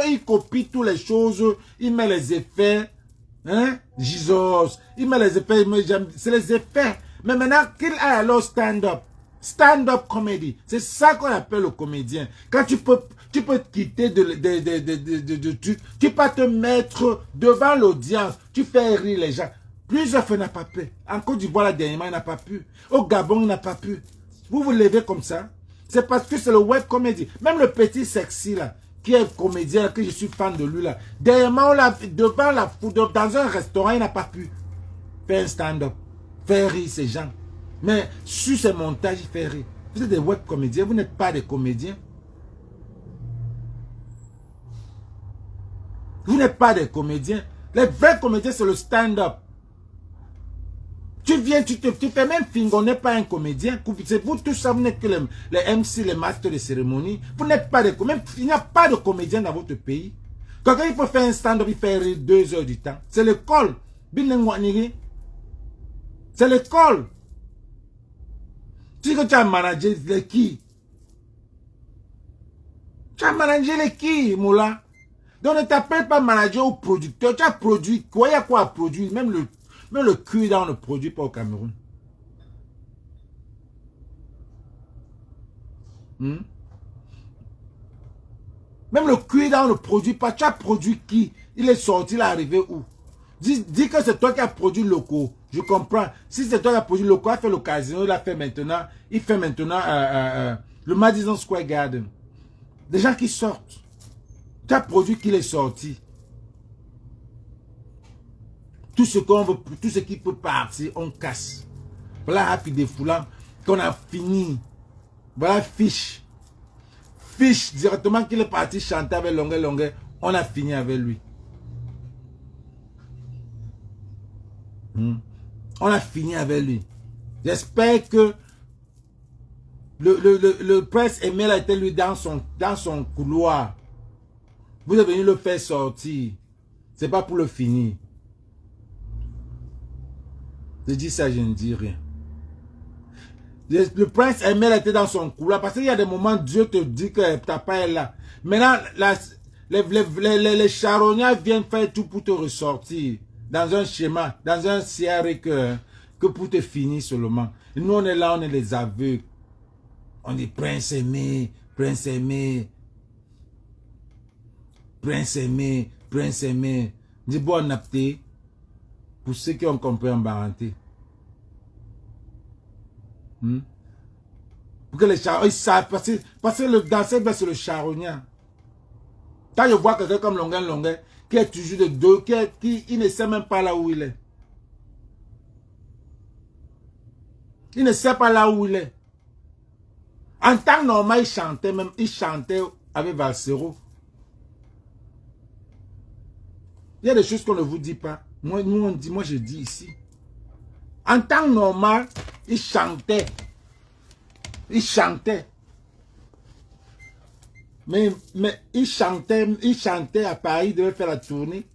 il copie toutes les choses, il met les effets. Hein? Jesus. Il met les effets, c'est les effets. Mais maintenant, qu'il a alors stand-up. Stand-up comedy. C'est ça qu'on appelle le comédien. Quand tu peux quitter tu peux te mettre devant l'audience. Tu fais rire les gens. Plusieurs fois n'a pas pu. En Côte d'Ivoire, dernièrement, il n'a pas pu. Au Gabon, il n'a pas pu. Vous vous levez comme ça. C'est parce que c'est le web comédie. Même le petit sexy là, qui est comédien, que je suis fan de lui là. Dernièrement, devant la foule, dans un restaurant, il n'a pas pu faire un stand-up. Faire rire ces gens. Mais sur ces montages, il fait rire. Vous êtes des web comédiens, vous n'êtes pas des comédiens. Vous n'êtes pas des comédiens. Les vrais comédiens, c'est le stand-up. Tu viens, tu fais même film, on n'est pas un comédien. C'est vous tout ça, vous n'êtes que les MC, les masters de cérémonie. Vous n'êtes pas des comédiens. Il n'y a pas de comédien dans votre pays. Quand il faut faire un stand-up, il fait rire 2 heures du temps. C'est l'école. C'est l'école. Tu dis que tu as managé les qui? Tu as managé les qui, Moula? Donc ne t'appelle pas manager ou producteur. Tu as produit quoi? Il y a quoi à produire? Même le cul on ne produit pas au Cameroun. Même le cul on ne produit pas. Tu as produit qui? Il est sorti, il est arrivé où? Dis que c'est toi qui as produit le locaux. Je comprends. Si c'est toi qui as produit le locaux, il a fait le casino, il fait maintenant le Madison Square Garden. Des gens qui sortent. Tu as produit qu'il est sorti. Tout ce qu'on veut, tout ce qui peut partir, on casse. Voilà Happy des Foulants qu'on a fini. Voilà Fish. Fish, directement qu'il est parti chanter avec Longuet, on a fini avec lui. On a fini avec lui. J'espère que le prince Emile a été lui dans son couloir. Vous êtes venu le faire sortir. C'est pas pour le finir. Je dis ça, je ne dis rien. Le prince Emile était dans son couloir. Parce qu'il y a des moments, Dieu te dit que ta part est là. Maintenant, les charognards viennent faire tout pour te ressortir. Dans un schéma, dans un CRE que pour te finir seulement. Et nous, on est là, on est les aveugles. On dit prince aimé, prince aimé. Prince aimé, prince aimé. Dis bon apté. Pour ceux qui ont compris en parenté. Pour que les charognes, ils savent, parce que le danser, c'est le charognard. Quand je vois quelqu'un comme Longuet, qui est toujours de deux, qui ne sait même pas là où il est. Il ne sait pas là où il est. En temps normal, il chantait avec Valsero. Il y a des choses qu'on ne vous dit pas. Moi, je dis ici. En temps normal, il chantait. Il chantait. Mais il chantait à Paris, il devait faire la tournée.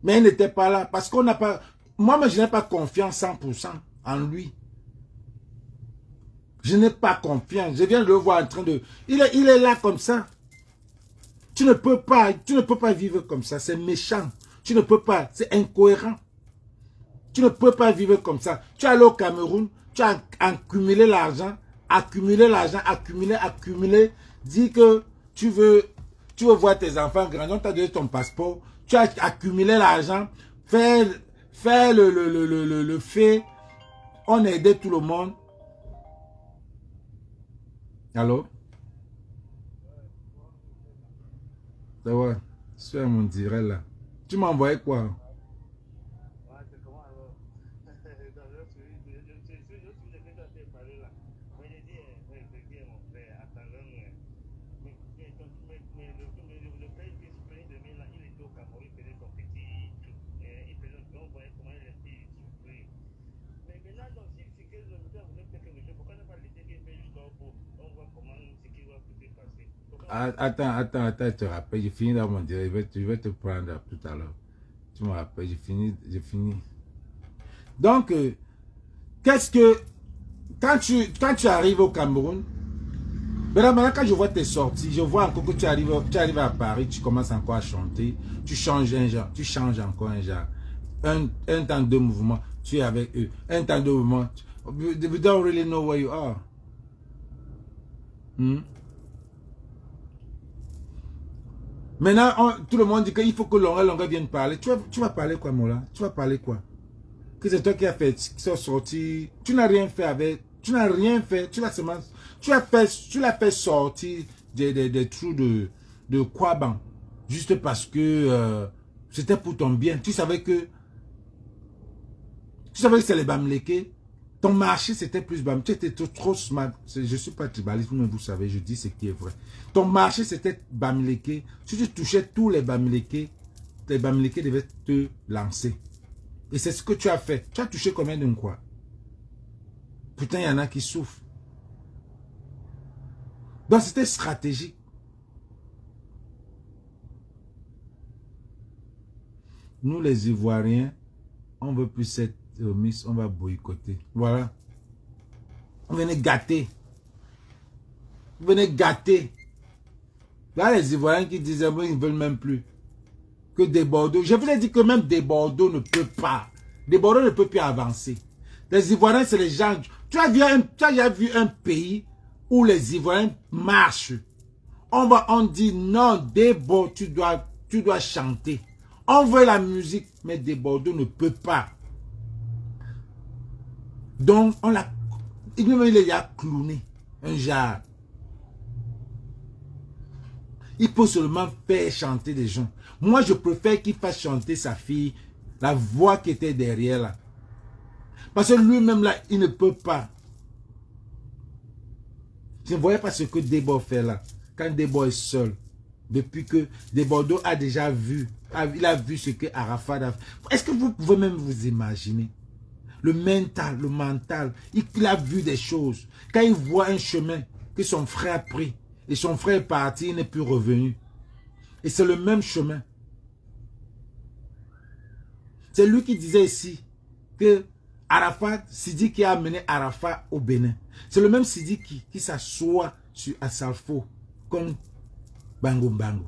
Mais il n'était pas là. Parce qu'on n'a pas... Moi, je n'ai pas confiance 100% en lui. Je n'ai pas confiance. Je viens de le voir en train de... Il est là comme ça. Tu ne peux pas vivre comme ça. C'est méchant. Tu ne peux pas. C'est incohérent. Tu ne peux pas vivre comme ça. Tu es allé au Cameroun, tu as accumulé l'argent, accumulé. Dis que tu veux voir tes enfants grandir, on t'a donné ton passeport, tu as accumulé l'argent, faire le fait, on a aidé tout le monde. Allô? Ça va, sur mon direct là. Tu m'as envoyé quoi? Attends, je te rappelle, j'ai fini dans mon direct, je vais te prendre tout à l'heure. Tu me rappelles, j'ai fini. Donc, qu'est-ce que, quand tu arrives au Cameroun, maintenant quand je vois tes sorties, je vois encore que tu arrives à Paris, tu commences encore à chanter, tu changes un genre, tu changes encore un genre. Un temps de mouvement, tu es avec eux. Un temps de mouvement, we don't really know where you are. Maintenant, tout le monde dit qu'il faut que Longa vienne parler. Tu vas parler quoi, Mola? Tu vas parler quoi? Que c'est toi qui as fait, qui sont sortis. Tu n'as rien fait avec. Tu n'as rien fait. Tu l'as fait sortir des trous de Kwaban. Juste parce que c'était pour ton bien. Tu savais que c'est les Bamileke. Ton marché, c'était plus Bamileke. Tu étais trop smart. Je ne suis pas tribaliste, mais vous savez, je dis ce qui est vrai. Ton marché, c'était Bamileke. Si tu touchais tous les Bamileke devaient te lancer. Et c'est ce que tu as fait. Tu as touché combien de quoi? Putain, il y en a qui souffrent. Donc, c'était stratégique. Nous, les Ivoiriens, on ne veut plus cette remise, on va boycotter. Voilà. On venait gâter. Vous venez gâter. Là, les Ivoiriens qui disaient, ils ne veulent même plus. Que des Bordeaux. Je vous ai dit que même des Bordeaux ne peut pas. Des Bordeaux ne peut plus avancer. Les Ivoiriens, c'est les gens. Tu as déjà vu un pays où les Ivoiriens marchent. On dit non, des Bordeaux, tu dois chanter. On veut la musique, mais des Bordeaux ne peut pas. Donc, il les a clowné. Un genre. Il peut seulement faire chanter des gens. Moi, je préfère qu'il fasse chanter sa fille, la voix qui était derrière là. Parce que lui-même là, il ne peut pas. Je ne voyais pas ce que Debo fait là. Quand Debo est seul. Depuis que Bordeaux a déjà vu. Il a vu ce que Arafat a fait. Est-ce que vous pouvez même vous imaginer? Le mental. Il a vu des choses. Quand il voit un chemin que son frère a pris. Et son frère est parti, il n'est plus revenu. Et c'est le même chemin. C'est lui qui disait ici que Arafat, Sidi qui a amené Arafat au Bénin. C'est le même Sidi qui s'assoit sur Assalfo comme Bango Bango.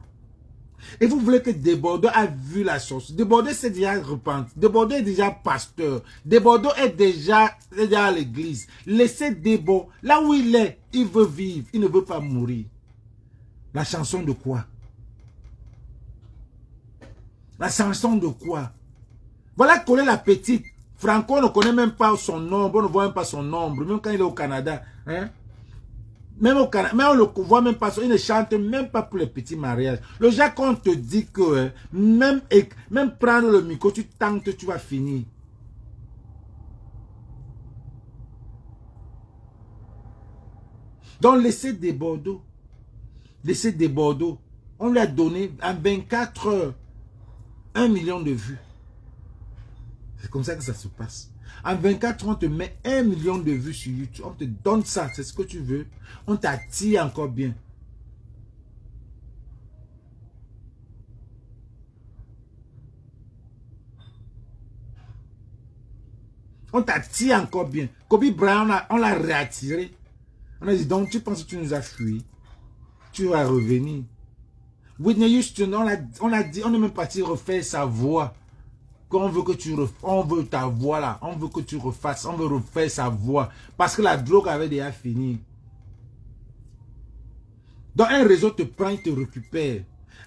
Et vous voulez que Desbordeaux a vu la chose. Desbordeaux s'est déjà repenti. Desbordeaux est déjà pasteur. Desbordeaux est déjà à l'église. Laissez Desbordeaux. Là où il est, il veut vivre. Il ne veut pas mourir. La chanson de quoi? La chanson de quoi? Voilà Collet la petite. Franco ne connaît même pas son nombre. On ne voit même pas son nombre. Même quand il est au Canada. Hein? Même au Canada, mais on ne le voit même pas, il ne chante même pas pour les petits mariages. Le genre qu'on te dit que même prendre le micro, tu tentes, tu vas finir. Donc laissez des Bordeaux. Laissez des Bordeaux. On lui a donné en 24 heures 1 million de vues. C'est comme ça que ça se passe. En 24 ans, on te met 1 million de vues sur YouTube. On te donne ça, c'est ce que tu veux. On t'attire encore bien. On t'attire encore bien. Kobe Bryant, on l'a réattiré. On a dit, donc tu penses que tu nous as fui. Tu vas revenir. Whitney Houston, on a dit, on est même parti refaire sa voix. Qu'on veut que on veut ta voix là. On veut que tu refasses. On veut refaire sa voix. Parce que la drogue avait déjà fini. Donc un réseau te prend, il te récupère.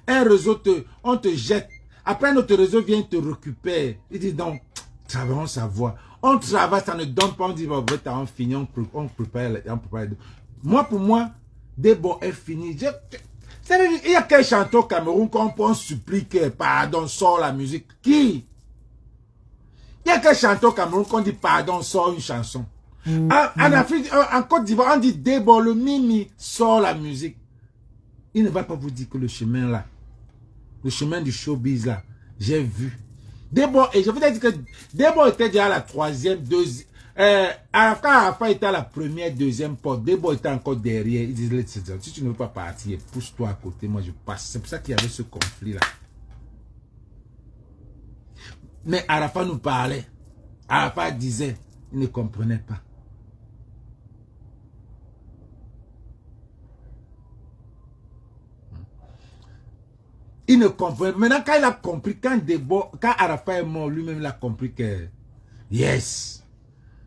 Un réseau on te jette. Après notre réseau vient, te récupère. Il dit donc, travaillons sa voix. On travaille, ça ne donne pas, on dit, bon, on finit, on prépare. Moi, pour moi, Debo est fini. Il y a quel chanteur au Cameroun qu'on supplie que, pardon, sort la musique. Qui? Il y a quel chanteur au Cameroun qu'on dit, pardon, sort une chanson. En Afrique, en Côte d'Ivoire, on dit, Debo, le Mimi, sort la musique. Il ne va pas vous dire que le chemin là, le chemin du showbiz là, j'ai vu. Debo, et je vous ai dit que Debo était déjà à la troisième, deuxième. Quand Arafa était à la première, deuxième porte, Debo était encore derrière. Il disait, si tu ne veux pas partir, pousse-toi à côté, moi je passe. C'est pour ça qu'il y avait ce conflit là. Mais Arafa nous parlait. Arafa disait, il ne comprenait pas. Il ne comprenait pas. Maintenant, quand il a compris, quand Arafa est mort, lui-même, il a compris que, yes.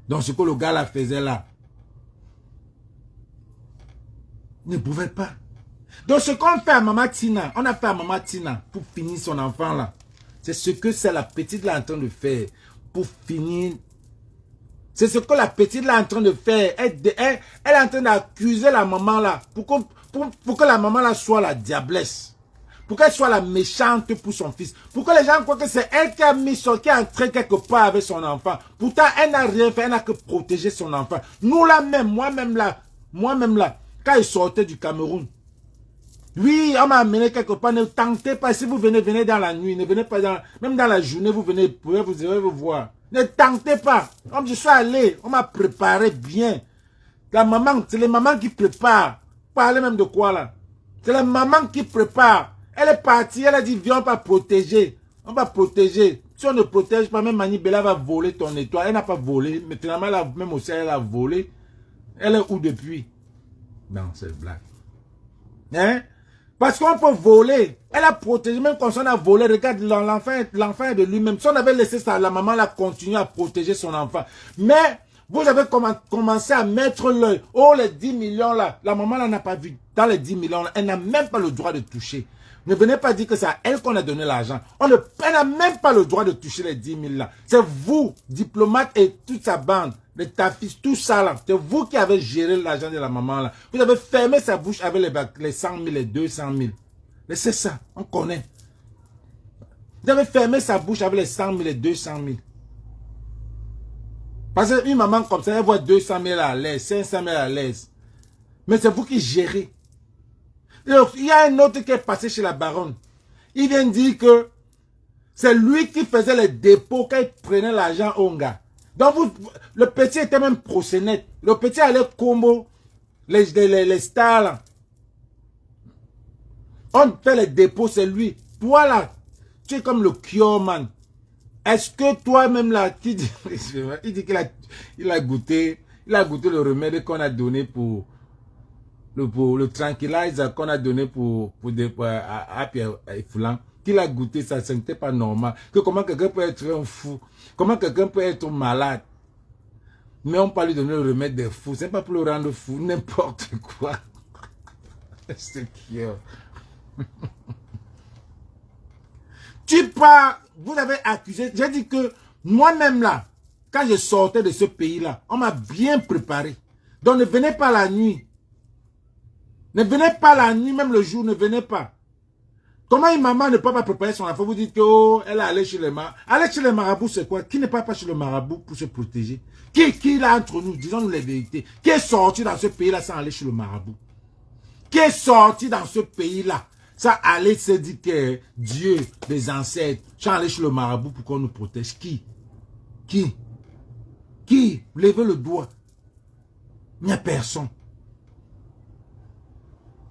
Donc, ce que le gars là faisait là, il ne pouvait pas. Donc, ce qu'on fait à Maman Tina, on a fait à Maman Tina pour finir son enfant là. C'est ce que c'est la petite là en train de faire pour finir. C'est ce que la petite là en train de faire. Elle est en train d'accuser la maman là pour que la maman là soit la diablesse. Pour qu'elle soit la méchante pour son fils. Pour que les gens croient que c'est elle qui a mis qui est entrée quelque part avec son enfant. Pourtant, elle n'a rien fait, elle n'a que protégé son enfant. Nous là même, moi-même là, quand il sortait du Cameroun, oui, on m'a amené quelque part, ne tentez pas, si vous venez dans la nuit, ne venez pas même dans la journée, vous venez, vous voir. Ne tentez pas. Comme je suis allé, on m'a préparé bien. La maman, c'est les mamans qui préparent. Parlez même de quoi là? C'est la maman qui prépare. Elle est partie, elle a dit, viens, on va protéger. On va protéger. Si on ne protège pas, même Mani Bella va voler ton étoile. Elle n'a pas volé, mais finalement, même aussi, elle a volé. Elle est où depuis? Non, c'est une blague. Hein? Parce qu'on peut voler. Elle a protégé, même quand on a volé. Regarde, l'enfant est de lui-même. Si on avait laissé ça, la maman a continué à protéger son enfant. Mais, vous avez commencé à mettre l'œil. Oh, les 10 millions là. La maman là n'a pas vu. Dans les 10 millions là, elle n'a même pas le droit de toucher. Ne venez pas dire que c'est à elle qu'on a donné l'argent. Elle n'a même pas le droit de toucher les 10 000 là. C'est vous, diplomate et toute sa bande, les tafis, tout ça là. C'est vous qui avez géré l'argent de la maman là. Vous avez fermé sa bouche avec les 100 000, les 200 000. Laissez ça, on connaît. Vous avez fermé sa bouche avec les 100 000, les 200 000. Parce qu'une maman comme ça, elle voit 200 000 à l'aise, 500 000 à l'aise. Mais c'est vous qui gérez. Il y a un autre qui est passé chez la baronne. Il vient dire que c'est lui qui faisait les dépôts quand il prenait l'argent au gars. Donc le petit était même prosénète. Le petit allait combo les stars là. On fait les dépôts, c'est lui. Toi là, tu es comme le Kioman. Est-ce que toi-même là, il dit qu'il a goûté le remède qu'on a donné pour le tranquillizer qu'on a donné à Pierre Foulan, qu'il a goûté ça, ce n'était pas normal. Que comment quelqu'un peut être un fou, comment quelqu'un peut être malade, mais on peut lui donner le remède des fous, c'est pas pour le rendre fou, n'importe quoi. C'est qui? Tu pars, vous avez accusé, j'ai dit que moi-même là, quand je sortais de ce pays-là, on m'a bien préparé. Donc ne venez pas la nuit. Ne venez pas la nuit, même le jour, ne venez pas. Comment une maman ne peut pas préparer son enfant? Vous dites que oh, elle est allée chez les marabouts. Aller chez les marabouts, c'est quoi? Qui n'est pas chez le marabout pour se protéger? Qui là entre nous? Disons-nous les vérités. Qui est sorti dans ce pays-là sans aller chez le marabout? Qui est sorti dans ce pays-là sans aller se dire que Dieu, les ancêtres, sans aller chez le marabout pour qu'on nous protège? Qui? Qui? Qui? Levez le doigt. Il n'y a personne.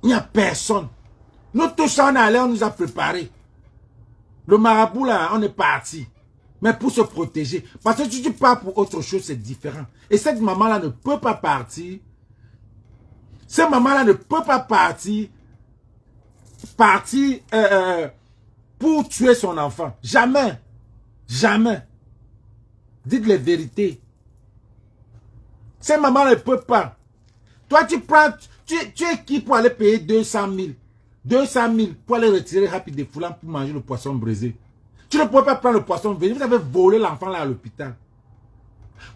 Il n'y a personne. Nous tous en allés, on nous a préparés. Le marabout là, on est parti. Mais pour se protéger. Parce que si tu pars pour autre chose, c'est différent. Et cette maman-là ne peut pas partir. Cette maman-là ne peut pas partir pour tuer son enfant. Jamais. Jamais. Dites les vérités. Cette maman ne peut pas. Toi, tu prends, tu es qui pour aller payer 200 000? 200 000 pour aller retirer rapide des foulants pour manger le poisson brisé. Tu ne peux pas prendre le poisson brisé. Vous avez volé l'enfant là à l'hôpital.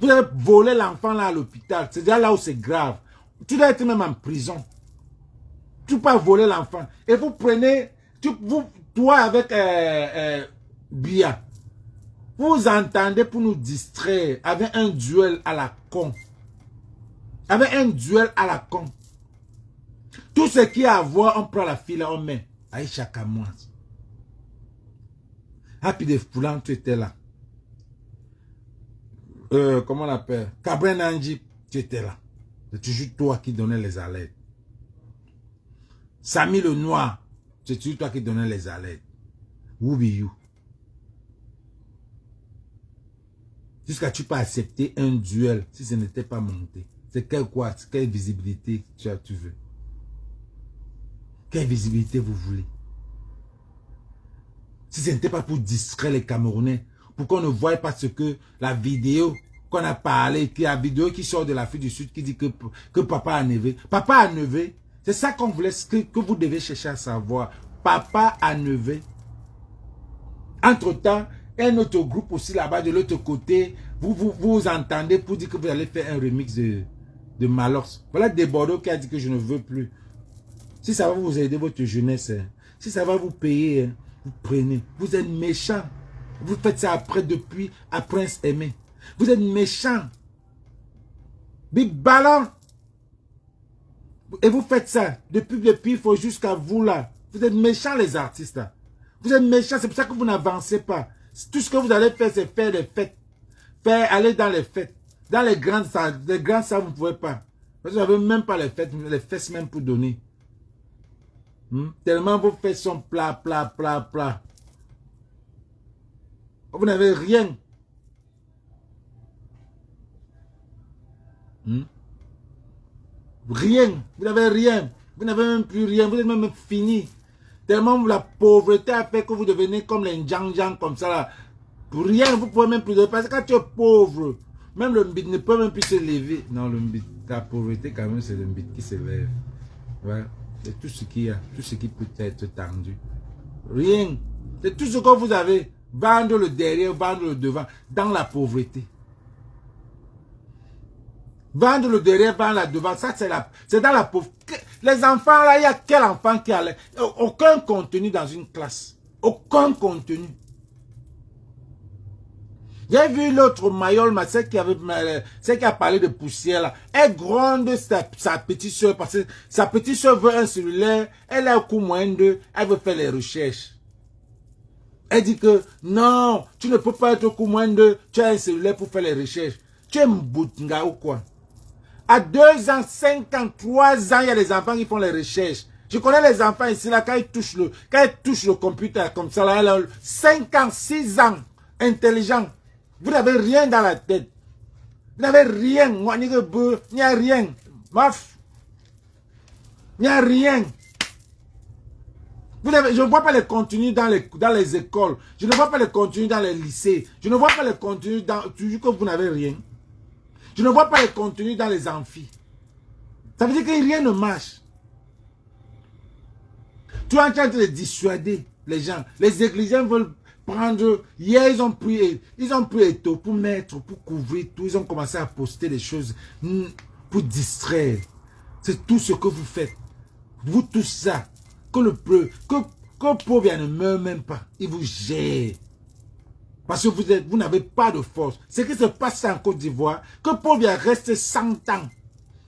Vous avez volé l'enfant là à l'hôpital. C'est déjà là où c'est grave. Tu dois être même en prison. Tu ne peux pas voler l'enfant. Et vous prenez, toi avec Bia, vous entendez pour nous distraire avec un duel à la con. Avec un duel à la con. Tout ce qui est à voir, on prend la fille là, on met. Aïcha Kamouaz. Happy de Foulan, tu étais là. Comment on l'appelle? Cabren Anji, tu étais là. C'est toujours toi qui donnais les alertes. Samy le Noir, c'est toujours toi qui donnais les alertes. Who be you? Jusqu'à tu peux accepter un duel si ce n'était pas monté. C'est quelle visibilité tu veux? Quelle visibilité vous voulez? Si ce n'était pas pour distraire les Camerounais, pour qu'on ne voie pas ce que la vidéo qu'on a parlé, la vidéo qui sort de l'Afrique du Sud qui dit que papa a nevé. Papa a nevé. C'est ça qu'on voulait, que vous devez chercher à savoir. Papa a nevé. Entre-temps, un autre groupe aussi là-bas de l'autre côté, vous entendez pour dire que vous allez faire un remix de Malox. Voilà des Bordeaux qui a dit que je ne veux plus. Si ça va vous aider votre jeunesse, si ça va vous payer, vous prenez. Vous êtes méchants. Vous faites ça après Prince Aimé. Vous êtes méchants. Big Ballon. Et vous faites ça. Depuis, il faut jusqu'à vous là. Vous êtes méchants les artistes là. Vous êtes méchants, c'est pour ça que vous n'avancez pas. Tout ce que vous allez faire, c'est faire des fêtes. Aller dans les fêtes. Dans les grandes salles, vous ne pouvez pas. Parce que vous n'avez même pas les fêtes, les fesses même pour donner. Tellement vos fesses sont plats. Vous n'avez rien. Rien. Vous n'avez rien. Vous n'avez même plus rien. Vous êtes même fini. Tellement la pauvreté a fait que vous devenez comme les Ndjang comme ça là. Pour rien, vous pouvez même plus. Parce que quand tu es pauvre, même le mbit ne peut même plus se lever. Non, le mbit, la pauvreté quand même, c'est le mbit qui se lève. Ouais. C'est tout ce qu'il y a. Tout ce qui peut être tendu. Rien. C'est tout ce que vous avez. Vendre le derrière, vendre le devant. Dans la pauvreté. Vendre le derrière, vendre le devant. Ça, c'est dans la pauvreté. Les enfants, là, il y a quel enfant qui a... Aucun contenu dans une classe. Aucun contenu. J'ai vu l'autre Mayol, celle qui a parlé de poussière là. Elle gronde sa petite soeur parce que sa petite soeur veut un cellulaire. Elle a un coup moins d'eux. Elle veut faire les recherches. Elle dit que non, tu ne peux pas être au coup moins d'eux. Tu as un cellulaire pour faire les recherches. Tu es mboutinga ou quoi? À 2 ans, 5 ans, 3 ans, il y a des enfants qui font les recherches. Je connais les enfants ici là, quand ils touchent le computer comme ça là, elle a 5 ans, 6 ans, intelligent. Vous n'avez rien dans la tête. Vous n'avez rien. Il n'y a rien. Maf. Il n'y a rien. Je ne vois pas les contenus dans les écoles. Je ne vois pas les contenus dans les lycées. Je ne vois pas les contenus dans... Toujours que vous n'avez rien. Je ne vois pas les contenus dans les amphis. Ça veut dire que rien ne marche. Tu es en train de dissuader les gens. Les églisiens veulent prendre... Hier, ils ont pris Eto pour mettre, pour couvrir tout. Ils ont commencé à poster des choses pour distraire. C'est tout ce que vous faites. Vous tous ça. Que le pauvre ne meurt même pas. Il vous gère. Parce que vous n'avez pas de force. Ce qui se passe en Côte d'Ivoire, que pauvre reste 100 ans.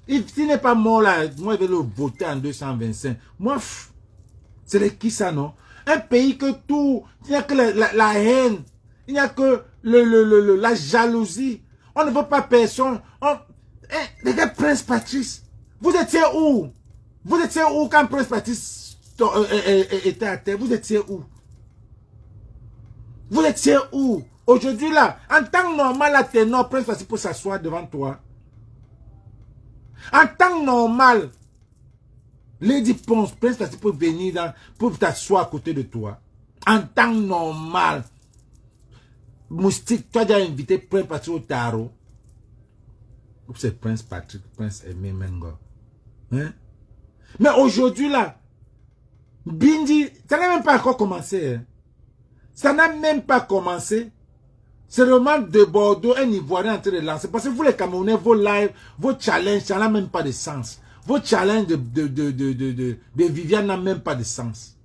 S'il n'est pas mort là, moi je vais le voter en 225. Moi, c'est qui ça, non? Un pays que tout, il n'y a que la haine, il n'y a que la jalousie. On ne veut pas personne. Les gars, Prince Patrice, vous étiez où? Vous étiez où quand Prince Patrice était à terre? Vous étiez où? Vous étiez où? Aujourd'hui là, en temps normal, la ténor, Prince Patrice peut s'asseoir devant toi. En temps normal, Lady Ponce, Prince Patrice peut venir pour t'asseoir à côté de toi. En temps normal. Moustique, tu as déjà invité Prince Patrick au tarot. C'est Prince Patrick, Prince Aimé Mengo. Hein? Mais aujourd'hui là, Bindi, ça n'a même pas encore commencé. Hein? Ça n'a même pas commencé. C'est le manque de Bordeaux, un Ivoirien en train de lancer. Parce que vous les Camerounais, vos lives, vos challenges, ça n'a même pas de sens. Vos challenges de Viviane n'ont même pas de sens.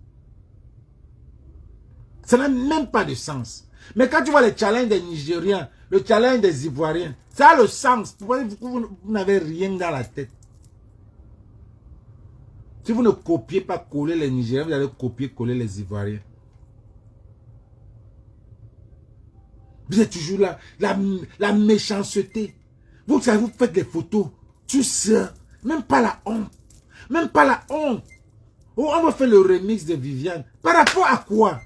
Ça n'a même pas de sens. Mais quand tu vois les challenges des Nigériens, le challenge des Ivoiriens, ça a le sens. Pourquoi vous n'avez rien dans la tête? Si vous ne copiez pas coller les Nigériens, vous allez copier coller les Ivoiriens. Vous êtes toujours là, la méchanceté. Vous savez, vous faites des photos, tu sais, même pas la honte. Même pas la honte. Oh, on va faire le remix de Viviane. Par rapport à quoi?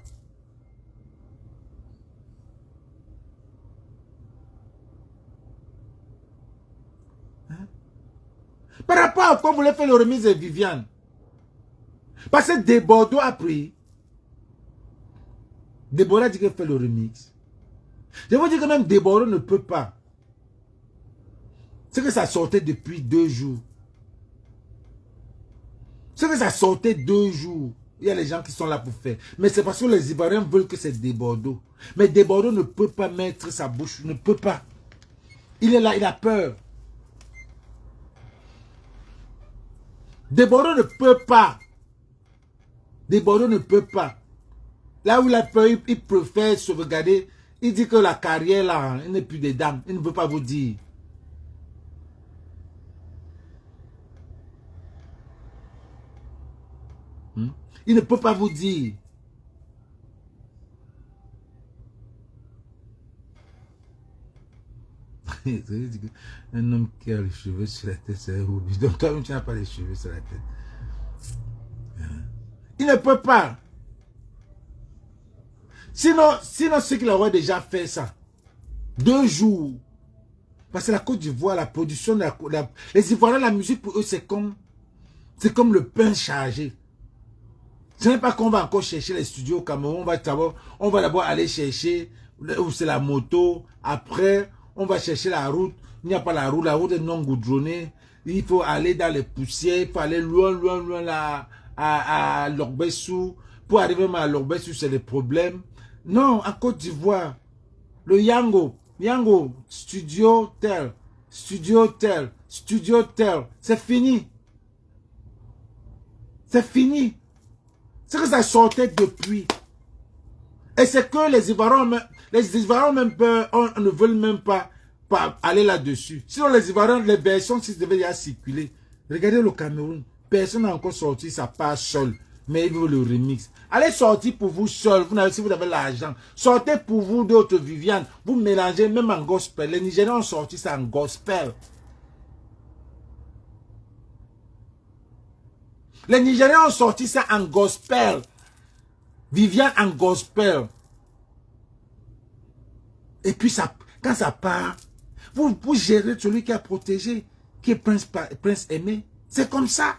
Par rapport à quoi vous voulez faire le remix de Viviane? Parce que Desbordeaux a pris. Desbordeaux a dit qu'il fait le remix. Je vous dis que même Desbordeaux ne peut pas. C'est que ça sortait depuis 2 jours. C'est que ça sortait 2 jours. Il y a les gens qui sont là pour faire. Mais c'est parce que les Ivoiriens veulent que c'est Desbordeaux. Mais Desbordeaux ne peut pas mettre sa bouche. Ne peut pas. Il est là, il a peur. Desbordeaux ne peut pas. Desbordeaux ne peut pas. Là où il a peur, il préfère sauvegarder. Il dit que la carrière là, il n'est plus dedans. Il ne veut pas vous dire. Il ne peut pas vous dire. Un homme qui a les cheveux sur la tête, c'est Ruby. Donc toi-même, tu n'as pas les cheveux sur la tête. Il ne peut pas. Sinon ceux qui l'auraient déjà fait ça. 2 jours. Parce que la Côte d'Ivoire, la production, les Ivoiriens, la musique pour eux, c'est comme le pain chargé. Ce n'est pas qu'on va encore chercher les studios au Cameroun. On va d'abord aller chercher où c'est la moto. Après, on va chercher la route. Il n'y a pas la route est non goudronnée. Il faut aller dans les poussières. Il faut aller loin là, à Logbessou. Pour arriver même à Logbessou, c'est le problème. Non, en Côte d'Ivoire, le Yango, studio tel, c'est fini. C'est fini. C'est que ça sortait depuis. Et c'est que les Ivoiriens même ne veulent même pas aller là-dessus. Sinon les Ivoiriens, les versions qui devaient déjà circuler. Regardez le Cameroun. Personne n'a encore sorti sa part seule. Mais ils veulent le remix. Allez sortir pour vous seul. Si vous avez l'argent. Sortez pour vous d'autres Viviane. Vous mélangez même en gospel. Les Nigériens ont sorti ça en gospel. Les Nigériens ont sorti ça en gospel. Viviane en gospel. Et puis, quand ça part, vous gérez celui qui a protégé, qui est Prince Aimé. C'est comme ça.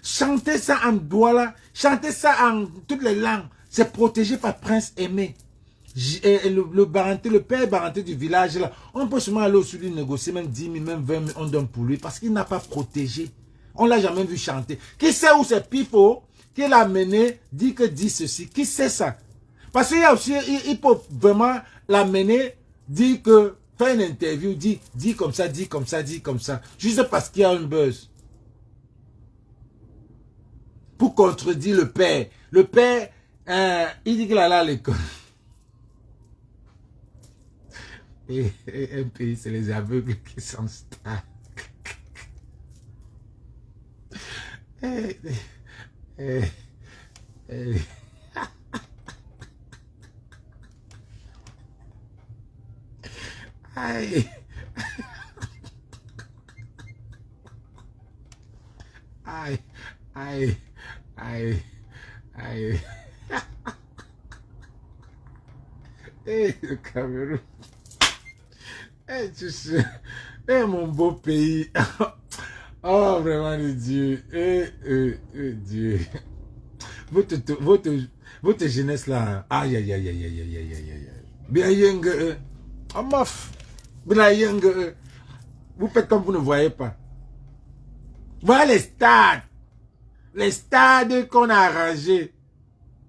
Chantez ça en Douala, chantez ça en toutes les langues. C'est protégé par Prince Aimé. Le père Baranté du village, là, on peut seulement aller au-dessus lui négocier, même 10 000, même 20 000, on donne pour lui, parce qu'il n'a pas protégé. On ne l'a jamais vu chanter. Qui sait où c'est Pifo, qui l'a mené, dit ceci. Qui sait ça? Parce qu'il y a aussi, il peut vraiment l'amener, dire que, faire une interview, dit comme ça, dit comme ça, dit comme ça. Juste parce qu'il y a un buzz. Pour contredire le père. Le père, il dit qu'il allait à l'école. Et un pays, c'est les aveugles qui sont stars. Aïe. Aïe. Aïe. Aïe. Aïe. Eh, le Cameroun. Eh, tu sais. Eh, mon beau pays. Oh, vraiment, le Dieu. Dieu. Votre jeunesse là. Aïe, aïe, aïe, aïe, aïe, aïe, aïe, aïe, aïe. Bien, young. Oh, mof. Bien, young. Vous faites comme vous ne voyez pas. Voilà les stades. Les stades qu'on a arrangés.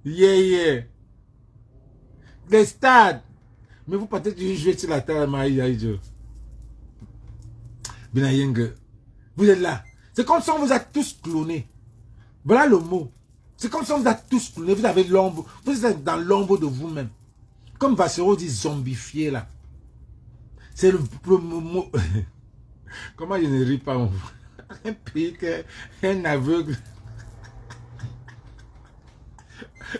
Yeah, yeah. Les stades. Mais vous partez toujours jouer sur la terre, Maï. Bien, young. Vous êtes là. C'est comme si on vous a tous clonés. Voilà le mot. C'est comme si on vous a tous clonés. Vous avez l'ombre. Vous êtes dans l'ombre de vous-même. Comme Vassero dit zombifié là. C'est le mot. Comment je ne ris pas en vous? Un pays un aveugle.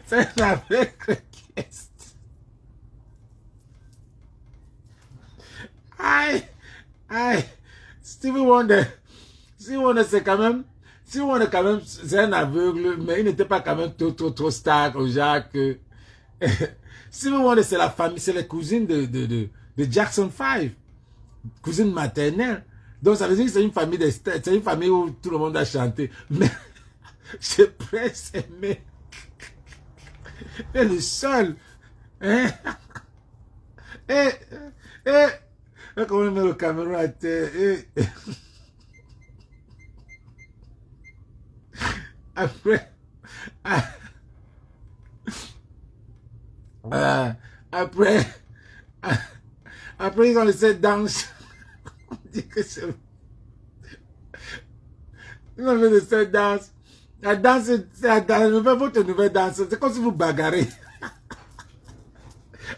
C'est un aveugle qui est. Aïe. Aïe. Stevie Wonder. Stevie Wonder c'est quand même. Stevie Wonder quand même c'est un aveugle. Mais il n'était pas quand même trop star au Jacques. Stevie Wonder c'est la famille. C'est la cousine de Jackson 5. Cousine maternelle. Donc ça veut dire que c'est une famille de stars. C'est une famille où tout le monde a chanté. Mais j'ai presque aimé. Et le seul. Hein? Comment on met le Cameroun à terre. Après. Après. Après, ils ont laissé danse. On dit que c'est. Ils ont laissé danse. La danse, c'est la danse. Votre nouvelle danse. C'est comme si vous bagarrez.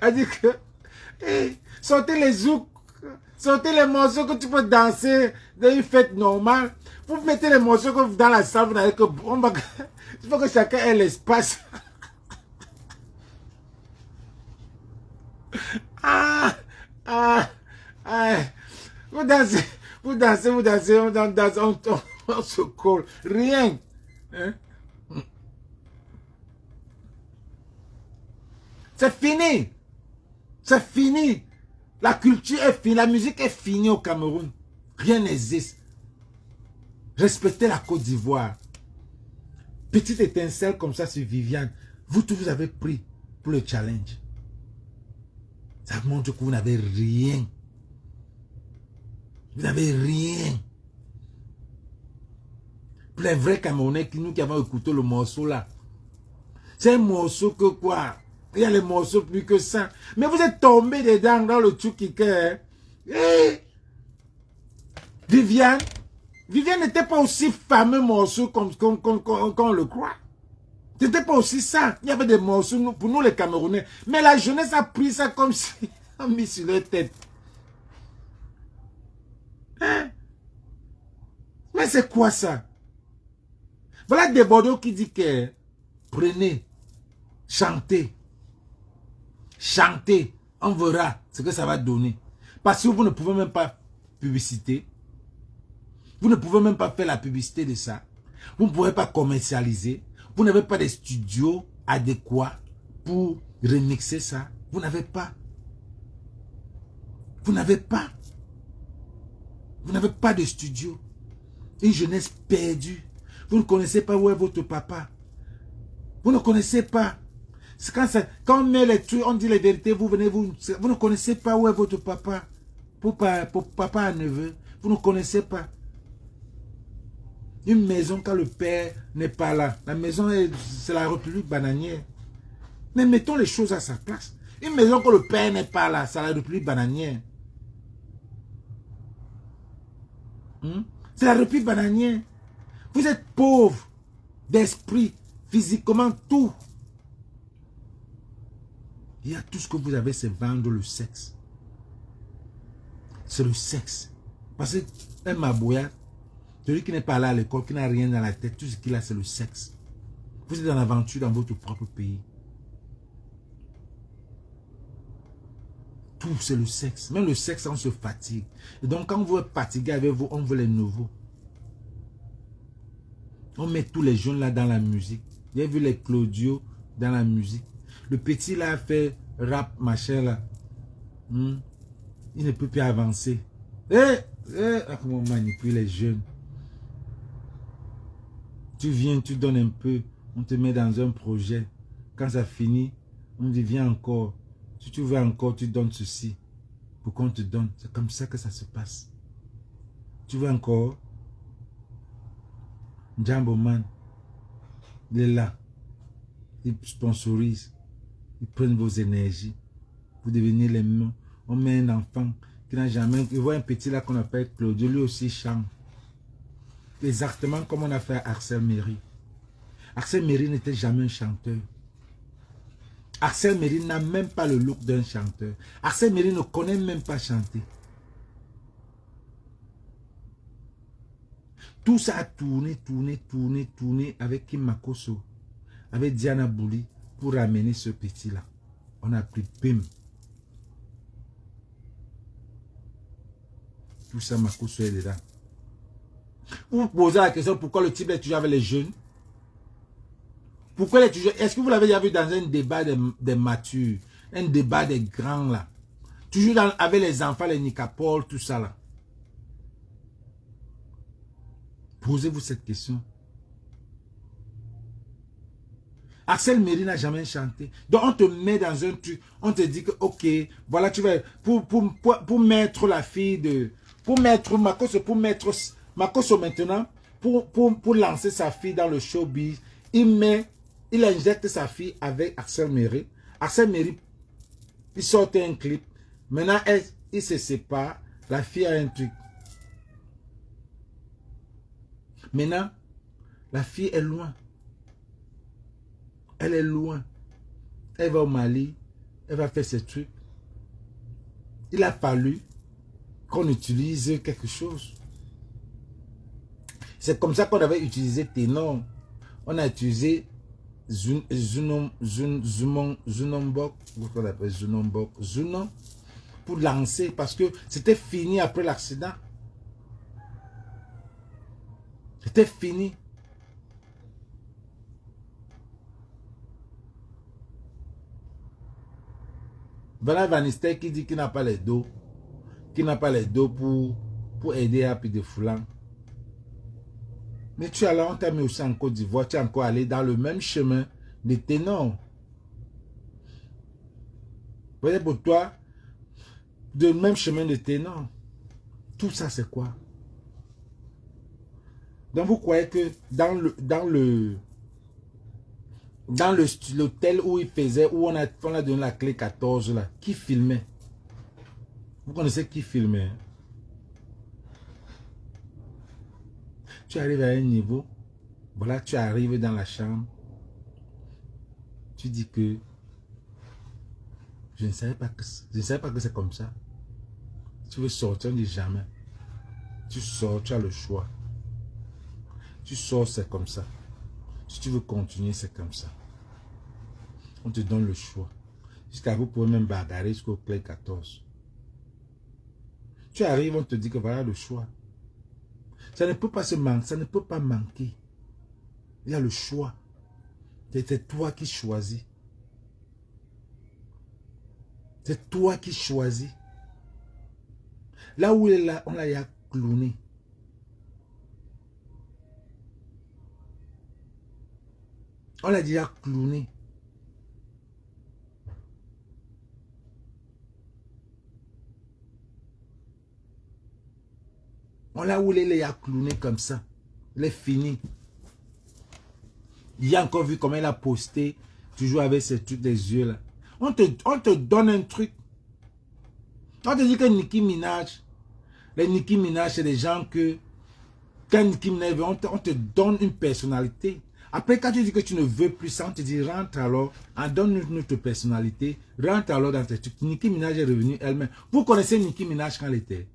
Elle dit que. Hey, sortez les zouks. Sortez les morceaux que tu peux danser dans une fête normale. Vous mettez les morceaux que dans la salle, vous n'avez que. Il faut que chacun ait l'espace. Vous dansez, on se colle. Rien. Hein? C'est fini. C'est fini. La culture est finie. La musique est finie au Cameroun. Rien n'existe. Respectez la Côte d'Ivoire. Petite étincelle comme ça sur Viviane. Vous tous, vous avez pris pour le challenge. Ça montre que vous n'avez rien. Vous n'avez rien. Pour les vrais Camerounais, nous qui avons écouté le morceau là. C'est un morceau que quoi? Il y a les morceaux plus que ça. Mais vous êtes tombé dedans dans le Tchoukike. Viviane. Viviane n'était pas aussi fameux morceau comme on le croit. C'était pas aussi ça. Il y avait des morceaux pour nous les Camerounais. Mais la jeunesse a pris ça comme si on a mis sur leur tête. Hein? Mais c'est quoi ça? Voilà des Bordeaux qui dit que prenez, chantez, chantez, on verra ce que ça va donner. Parce que vous ne pouvez même pas publicité. Vous ne pouvez même pas faire la publicité de ça. Vous ne pouvez pas commercialiser. Vous n'avez pas de studio adéquat pour remixer ça. Vous n'avez pas. Vous n'avez pas. Vous n'avez pas de studio. Une jeunesse perdue. Vous ne connaissez pas où est votre papa. Vous ne connaissez pas. Quand on met les trucs, on dit les vérités, vous venez, vous ne connaissez pas où est votre papa. Pour papa à neveu. Vous ne connaissez pas. Une maison quand le père n'est pas là. La maison, c'est la République bananière. Mais mettons les choses à sa place. Une maison quand le père n'est pas là, c'est la République bananière. C'est la République bananière. Vous êtes pauvre d'esprit, physiquement, tout. Il y a tout ce que vous avez, c'est vendre le sexe. C'est le sexe. Parce qu'un mabouya, celui qui n'est pas là à l'école, qui n'a rien dans la tête, tout ce qu'il a, c'est le sexe. Vous êtes dans l'aventure dans votre propre pays. Tout, c'est le sexe. Même le sexe, on se fatigue. Et donc, quand vous êtes fatigué avec vous, on veut les nouveaux. On met tous les jeunes là dans la musique. J'ai vu les Claudio dans la musique. Le petit là a fait rap, machin là. Il ne peut plus avancer. Comment on manipule les jeunes. Tu viens, tu donnes un peu. On te met dans un projet. Quand ça finit, on dit viens encore. Si tu veux encore, tu donnes ceci. Pour qu'on te donne. C'est comme ça que ça se passe. Tu veux encore? Jambo Man, il est là. Il sponsorise. Ils prennent vos énergies. Vous devenez les mêmes. On met un enfant qui n'a jamais... Il voit un petit là qu'on appelle Claudio. Lui aussi chante. Exactement comme on a fait à Axel Méry. Axel Méry n'était jamais un chanteur. Axel Méry n'a même pas le look d'un chanteur. Axel Méry ne connaît même pas chanter. Tout ça a tourné avec Kim Makosso, avec Diana Bouli pour ramener ce petit-là. On a pris Pim. Tout ça, Makosso est dedans. Vous vous posez la question pourquoi le type est toujours avec les jeunes. Pourquoi il est toujours... Est-ce que vous l'avez déjà vu dans un débat des matures, un débat des grands là? Toujours avec les enfants, les Nicapol, tout ça là. Posez-vous cette question. Axel Méry n'a jamais chanté. Donc on te met dans un truc, on te dit que ok, voilà tu vas pour mettre la fille de, pour mettre Makosso maintenant, pour lancer sa fille dans le showbiz, il injecte sa fille avec Axel Méry. Axel Méry, il sortait un clip. Maintenant il se sépare, la fille a un truc. Maintenant, la fille est loin. Elle est loin. Elle va au Mali. Elle va faire ses trucs. Il a fallu qu'on utilise quelque chose. C'est comme ça qu'on avait utilisé Ténor. On a utilisé Zunon pour lancer parce que c'était fini après l'accident. C'était fini. Voilà Van Nistelrooy qui dit qu'il n'a pas les dos. Qu'il n'a pas les dos pour aider Happy de Foulan. Mais tu es là, on t'a mis aussi en Côte d'Ivoire. Tu es encore allé dans le même chemin de Ténor. Vous voyez pour toi, le même chemin de Ténor. Tout ça c'est quoi? Donc vous croyez que dans l'hôtel où il faisait, où on a donné la clé 14 là, qui filmait? Vous connaissez qui filmait? Tu arrives à un niveau, voilà, tu arrives dans la chambre, tu dis que je ne savais pas que c'est comme ça. Tu veux sortir, on dit jamais. Tu sors, tu as le choix. Tu sors, c'est comme ça. Si tu veux continuer, c'est comme ça. On te donne le choix. Jusqu'à vous pouvez même bagarrer jusqu'au clé 14. Tu arrives, on te dit que voilà le choix. Ça ne peut pas se manquer, ça ne peut pas manquer. Il y a le choix. C'est toi qui choisis. C'est toi qui choisis. Là où il est là, on l'a clowné. On l'a déjà clowné. On l'a où il a clowné comme ça. Il est fini. Il a encore vu comment il a posté, toujours avec ses trucs des yeux là. On te donne un truc. On te dit que Nicki Minaj, les Nicki Minaj, c'est des gens que, quand Nicki Minaj, on te donne une personnalité. Après, quand tu dis que tu ne veux plus ça, on te dit rentre alors, donne-nous notre personnalité, rentre alors dans tes trucs. Nicki Minaj est revenue elle-même. Vous connaissez Nicki Minaj quand elle était?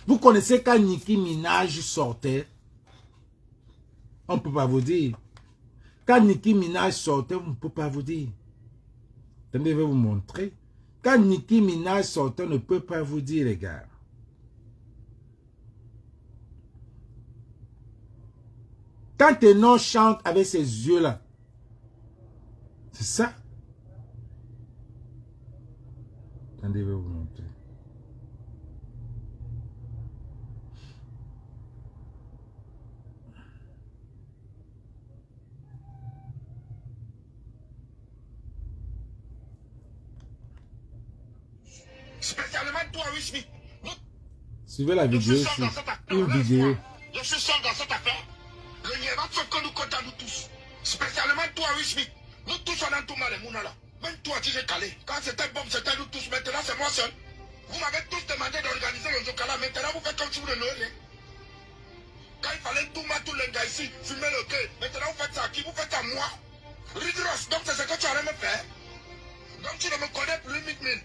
Vous connaissez quand Nicki Minaj sortait? On ne peut pas vous dire. Quand Nicki Minaj sortait, on ne peut pas vous dire. Attendez, je vais vous montrer. Quand Nicki Minaj sort, on ne peut pas vous dire, les gars. Quand Ténor chante avec ses yeux-là, c'est ça. Attendez, je vais vous montrer. Spécialement toi, Wismi. Suivez la vidéo sur une vidéo. Je suis seul dans cette affaire. Le Niéva sauf que nous comptons nous tous. Spécialement toi, Wismi. Nous tous on a tout mal, les Mounala. Même toi, tu j'ai calé. Quand c'était bon, c'était nous tous. Maintenant, c'est moi seul. Vous m'avez tous demandé d'organiser le Jokala. Maintenant, vous faites comme si vous le Noël. Quand il fallait tout mettre tous les gars ici, fumer le quai. Maintenant, vous faites ça à qui? Vous faites ça à moi. Ridros, donc c'est ce que tu allais me faire. Donc tu ne me connais plus, Mikmin.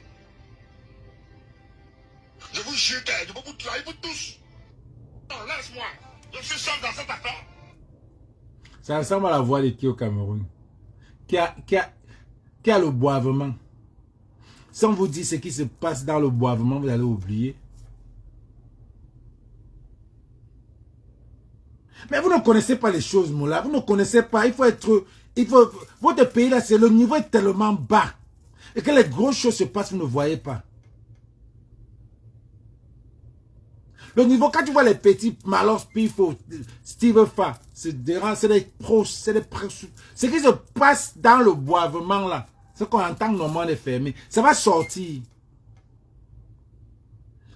Je vous jure que je vais vous trahir, vous tous. Non, laisse-moi. Je suis seul dans cette affaire. Ça ressemble à la voix de qui au Cameroun? Qui a le boivement. Si on vous dit ce qui se passe dans le boivement, vous allez oublier. Mais vous ne connaissez pas les choses, Moula. Vous ne connaissez pas. Votre pays là, le niveau est tellement bas. Et que les grosses choses se passent, vous ne voyez pas. Le niveau, quand tu vois les petits Malos, Pifo, Steve Fa, c'est des pros, c'est des pros. Ce qui se passe dans le boivement là, ce qu'on entend normalement est fermé, ça va sortir.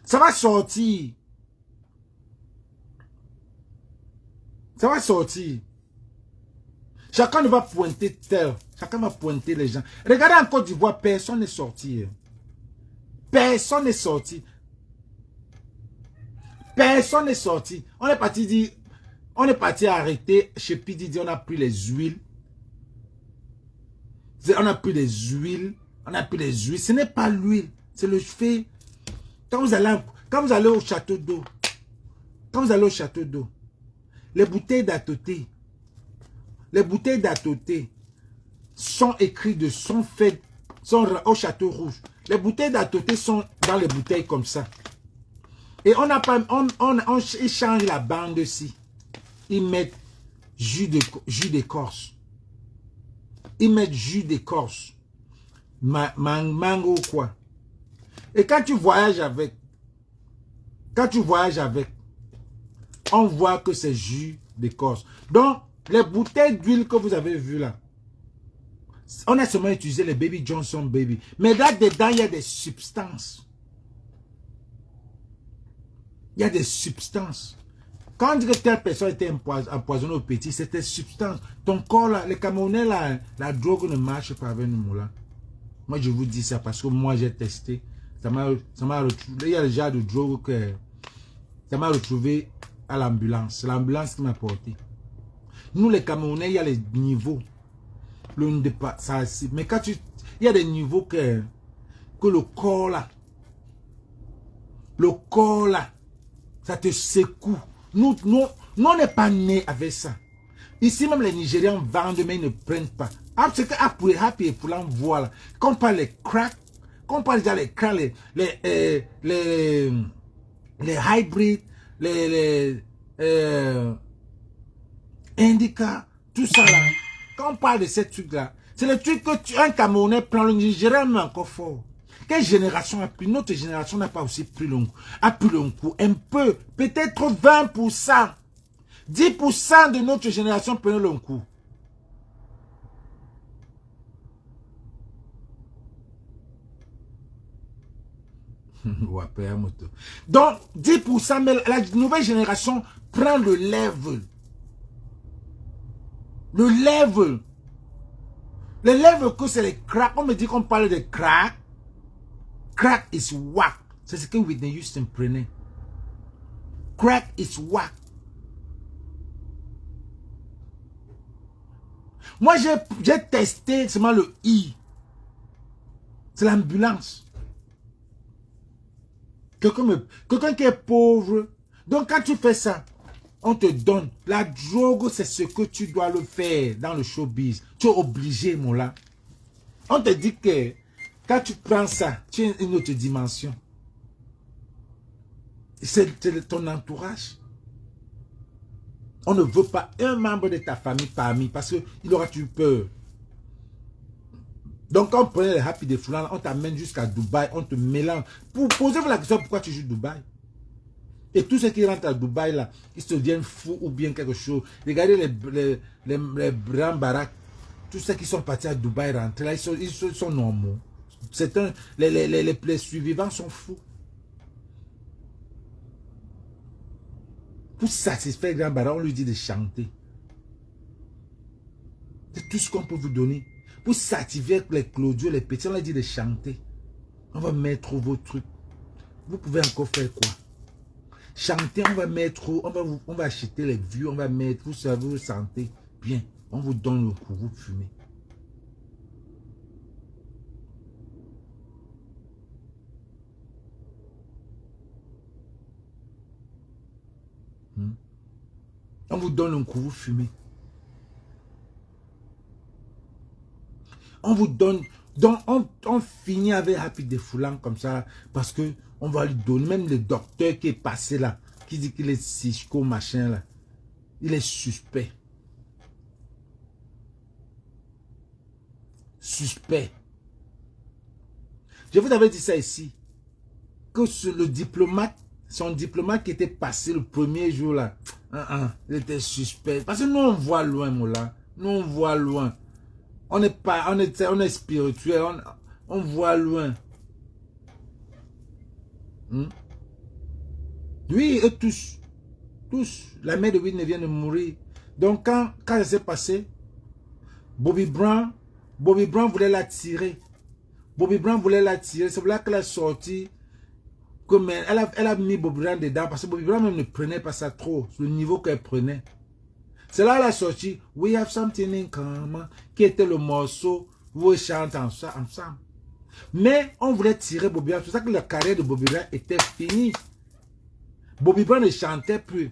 Ça va sortir. Ça va sortir. Chacun ne va pointer tel. Chacun va pointer les gens. Regardez en Côte d'Ivoire, personne n'est sorti. Personne n'est sorti. Personne n'est sorti. On est parti dire, on est parti arrêter chez Pidi, on a pris les huiles. On a pris les huiles. On a pris les huiles. Ce n'est pas l'huile. C'est le fait. Quand vous allez au château d'eau. Quand vous allez au château d'eau. Les bouteilles d'Atoté. Les bouteilles d'Atoté sont écrites sont faites au château rouge. Les bouteilles d'Atoté sont dans les bouteilles comme ça. Et on change la bande aussi. Ils mettent jus d'écorce. Ils mettent jus d'écorce. Mango quoi. Et quand tu voyages avec, on voit que c'est jus d'écorce. Donc, les bouteilles d'huile que vous avez vues là, on a seulement utilisé les Baby Johnson Baby. Mais là-dedans, il y a des substances. Il y a des substances. Quand on dit que telle personne était empoisonnée au petit, c'était substance. Ton corps là, les Camerounais là, la drogue ne marche pas avec nous là. Moi je vous dis ça parce que moi j'ai testé. Ça m'a retrouvé. Il y a le genre de drogue que ça m'a retrouvé à l'ambulance. C'est l'ambulance qui m'a porté. Nous les Camerounais, il y a les niveaux. Mais quand il y a des niveaux que le corps là, ça te secoue. Nous on n'est pas nés avec ça. Ici, même les Nigérians vendent, mais ils ne prennent pas. C'est que Happy pour l'envoi, quand on parle des crack, quand on parle déjà des crack, les hybrids, les indica, tout ça là. Quand on parle de ces trucs-là, c'est le truc que un Camerounais prend, le Nigérien mais encore fort. Quelle génération a pris? Notre génération n'a pas aussi pris a pris le coup. Un peu, peut-être 20%. 10% de notre génération prenait le coup. Donc, 10%, mais la nouvelle génération prend le level. Le level. Le level que c'est les crack. On me dit qu'on parle de crack. Crack is whack. C'est ce que Whitney Houston prenait. Crack is whack. Moi, j'ai testé seulement le I. C'est l'ambulance. Quelqu'un qui est pauvre. Donc, quand tu fais ça, on te donne. La drogue, c'est ce que tu dois le faire dans le showbiz. Tu es obligé, mon là. On te dit que Quand tu prends ça, tu as une autre dimension. C'est ton entourage. On ne veut pas un membre de ta famille parmi parce qu'il aura eu peur. Donc, quand on prenait les Happy de Foulan, on t'amène jusqu'à Dubaï, on te mélange. Posez-vous la question pourquoi tu joues Dubaï. Et tous ceux qui rentrent à Dubaï, là, ils se deviennent fous ou bien quelque chose. Regardez les grands baraques. Tous ceux qui sont partis à Dubaï rentrer là, ils sont normaux. Les survivants sont fous. Pour satisfaire le grand barak, on lui dit de chanter. C'est tout ce qu'on peut vous donner. Pour satisfaire les Claudio, les petits, on leur dit de chanter. On va mettre vos trucs. Vous pouvez encore faire quoi? Chanter, on va mettre, on va acheter les vues, on va mettre, vous savez, vous sentez bien. On vous donne le coup, vous fumez. On vous donne un coup, vous fumez. On vous donne, donc on finit avec Happy de Foulan comme ça, parce que on va lui donner, même le docteur qui est passé là, qui dit qu'il est Cisco, machin là, il est suspect. Suspect. Je vous avais dit ça ici, que le diplomate, son diplomate qui était passé le premier jour là, il était suspect. Parce que nous on voit loin, Moula. Nous on voit loin. On n'est pas, on est spirituel, on voit loin. Oui, eux tous, la mère de Whitney vient de mourir. Donc quand ça s'est passé, Bobby Brown voulait la tirer. Bobby Brown voulait la tirer, c'est pour là qu'elle a sorti. Comme elle a mis Bobby Brown dedans, parce que Bobby Brown même ne prenait pas ça trop, le niveau qu'elle prenait. C'est là qu'elle a sorti We Have Something in Common, qui était le morceau où ils chantent ensemble. Mais on voulait tirer Bobby Brown, c'est pour ça que la carrière de Bobby Brown était finie. Bobby Brown ne chantait plus.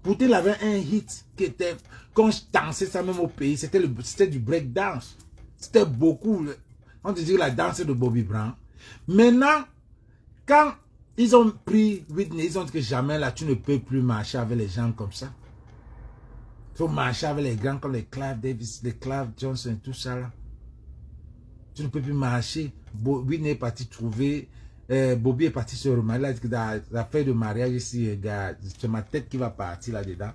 Pourtant, il avait un hit qui était, quand je dansais ça même au pays, c'était du break dance. C'était beaucoup, on te dit la danse de Bobby Brown. Maintenant, quand ils ont pris Whitney, ils ont dit que jamais là, tu ne peux plus marcher avec les gens comme ça. Il faut marcher avec les grands comme les Clive Davis, les Clive Johnson, tout ça là. Tu ne peux plus marcher. Whitney est parti trouver, Bobby est parti se remarier. Il a dit que dans la fête de mariage ici, c'est ma tête qui va partir là-dedans.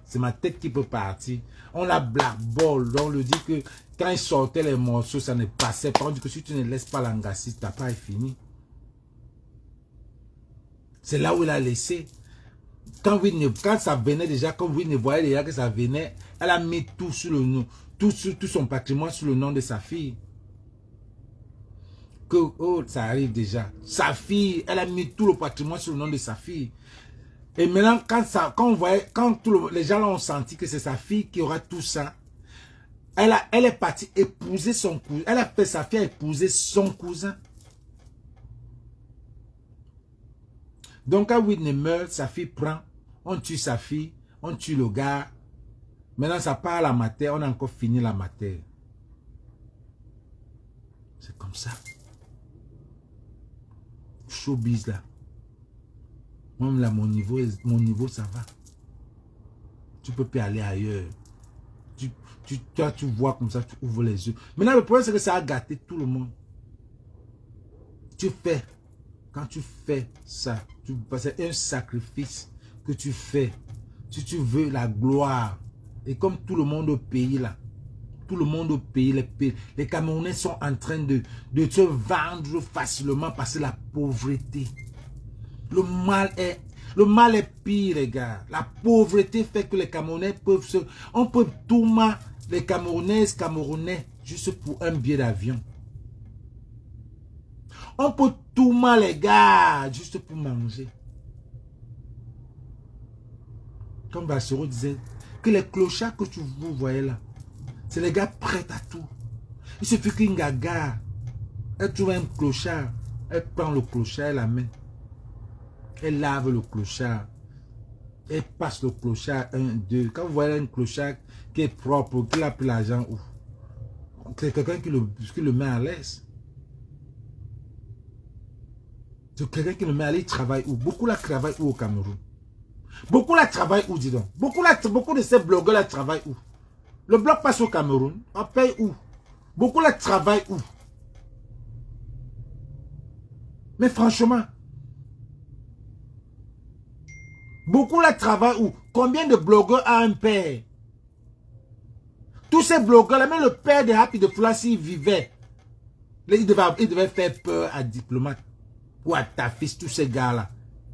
C'est ma tête qui peut partir. On la blackball. On lui dit que quand il sortait les morceaux, ça ne passait pas. On dit que si tu ne laisses pas l'angassi, ta part est fini. C'est là où il a laissé. Quand ça venait déjà, quand Whitney voyait déjà que ça venait, elle a mis tout sur le nom, tout son patrimoine sur le nom de sa fille. Que, oh, ça arrive déjà. Sa fille, elle a mis tout le patrimoine sur le nom de sa fille. Et maintenant, quand les gens ont senti que c'est sa fille qui aura tout ça, elle est partie épouser son cousin. Elle a fait sa fille épouser son cousin. Donc, quand Whitney meurt, sa fille prend, on tue sa fille, on tue le gars. Maintenant, ça part à la matière, on a encore fini la matière. C'est comme ça. Showbiz là. Même là, mon niveau, ça va. Tu peux plus aller ailleurs. Toi, tu vois comme ça, tu ouvres les yeux. Maintenant, le problème, c'est que ça a gâté tout le monde. Quand tu fais ça, c'est un sacrifice que tu fais. Si tu veux la gloire. Et comme tout le monde au pays là, tout le monde au pays, les Camerounais sont en train de se vendre facilement parce que la pauvreté. Le mal est pire, les gars. La pauvreté fait que les Camerounais on peut tout mal, les Camerounais, juste pour un billet d'avion. On peut tout mal, les gars, juste pour manger. Comme Bassero disait, que les clochards que vous voyez là, c'est les gars prêts à tout. Il suffit qu'une gaga, elle trouve un clochard, elle prend le clochard, elle l'amène. Elle lave le clochard. Elle passe le clochard 1, 2. Quand vous voyez un clochard qui est propre, qui a pris l'argent, c'est quelqu'un qui le met à l'aise. C'est quelqu'un qui le met à l'aise, il travaille où? Beaucoup là travaillent où au Cameroun? Beaucoup là travaillent où, dis donc? Beaucoup de ces blogueurs là travaillent où? Le blog passe au Cameroun, on paye où? Beaucoup là travaillent où? Mais franchement, beaucoup là travaillent où? Combien de blogueurs a un père? Tous ces blogueurs là, même le père de Happy de Fula, s'il vivait, il devait faire peur à Diplomate ou à ta fils, tous ces gars là,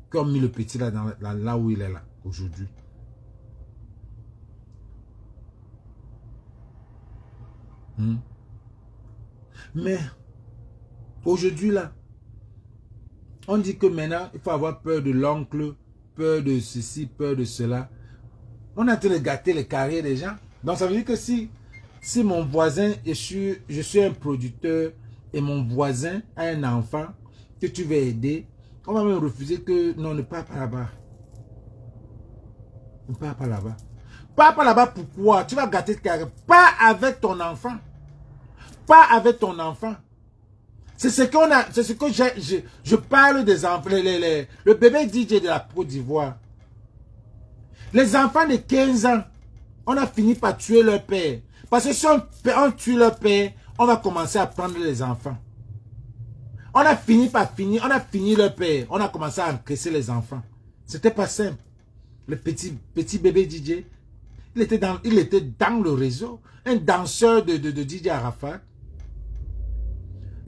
qui ont mis le petit là, là où il est là, aujourd'hui. Mais, aujourd'hui là, on dit que maintenant, il faut avoir peur de l'oncle, peur de ceci, peur de cela. On est en train de gâter les carrières des gens. Donc ça veut dire que si mon voisin, je suis un producteur et mon voisin a un enfant que tu veux aider, on va me refuser que non, ne pars pas là-bas. Ne pars pas là-bas. Pars pas là-bas, pourquoi? Tu vas gâter tes carrières. Pas avec ton enfant. Pas avec ton enfant. C'est ce qu'on a, c'est ce que je parle des enfants, le bébé DJ de la Côte d'Ivoire. Les enfants de 15 ans, on a fini par tuer leur père. Parce que si on tue leur père, on va commencer à prendre les enfants. On a fini leur père. On a commencé à encaisser les enfants. C'était pas simple. Le petit bébé DJ, il était dans le réseau. Un danseur de DJ Arafat.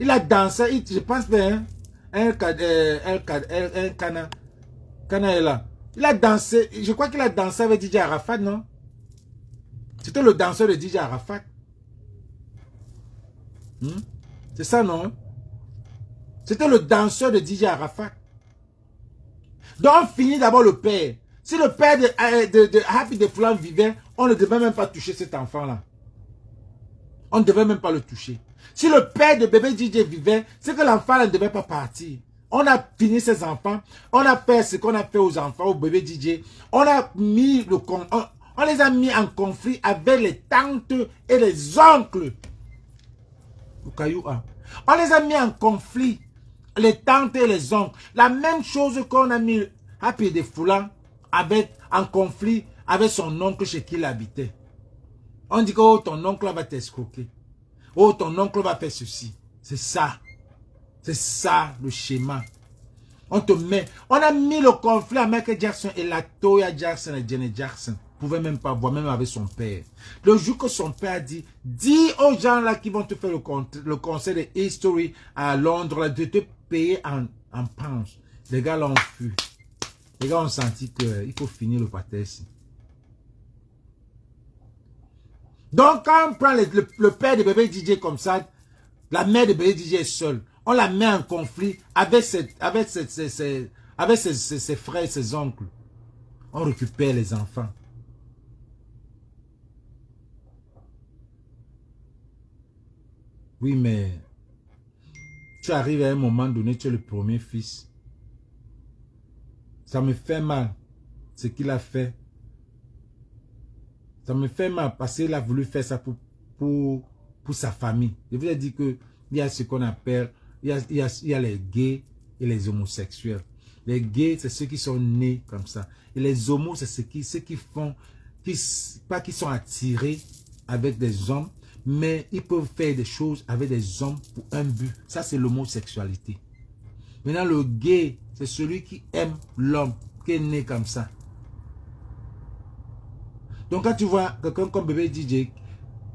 Il a dansé, je pense bien, Kana est là. Il a dansé, je crois qu'il a dansé avec DJ Arafat, non? C'était le danseur de DJ Arafat. C'est ça, non? C'était le danseur de DJ Arafat. Donc, on finit d'abord le père. Si le père de Happy de Foulan vivait, on ne devait même pas toucher cet enfant-là. On ne devait même pas le toucher. Si le père de bébé DJ vivait, c'est que l'enfant ne devait pas partir. On a fini ses enfants. On a fait ce qu'on a fait aux enfants, au bébé DJ. On a mis on les a mis en conflit avec les tantes et les oncles. On les a mis en conflit, les tantes et les oncles. La même chose qu'on a mis Happy de Foulan en conflit avec son oncle chez qui il habitait. On dit que oh, ton oncle va t'escroquer. Oh, ton oncle va faire ceci. C'est ça. C'est ça le schéma. On te met. On a mis le conflit à Michael Jackson et la Toya Jackson et Janet Jackson. Ne pouvait même pas voir, même avec son père. Le jour que son père dit, dis aux gens là qui vont te faire le concert de History à Londres là, de te payer en pounds. Les gars l'ont fui. Les gars ont senti qu'il faut finir le parterre ici. Donc, quand on prend le père de bébé DJ comme ça, la mère de bébé DJ est seule. On la met en conflit avec ses frères et ses oncles. On récupère les enfants. Oui, mais tu arrives à un moment donné, tu es le premier fils. Ça me fait mal, ce qu'il a fait. Ça me fait mal parce qu'il a voulu faire ça pour sa famille. Je vous ai dit qu'il y a ce qu'on appelle, il y a les gays et les homosexuels. Les gays, c'est ceux qui sont nés comme ça. Et les homos, c'est ceux qui font, pas qui sont attirés avec des hommes, mais ils peuvent faire des choses avec des hommes pour un but. Ça, c'est l'homosexualité. Maintenant, le gay, c'est celui qui aime l'homme, qui est né comme ça. Donc, quand tu vois quelqu'un comme bébé DJ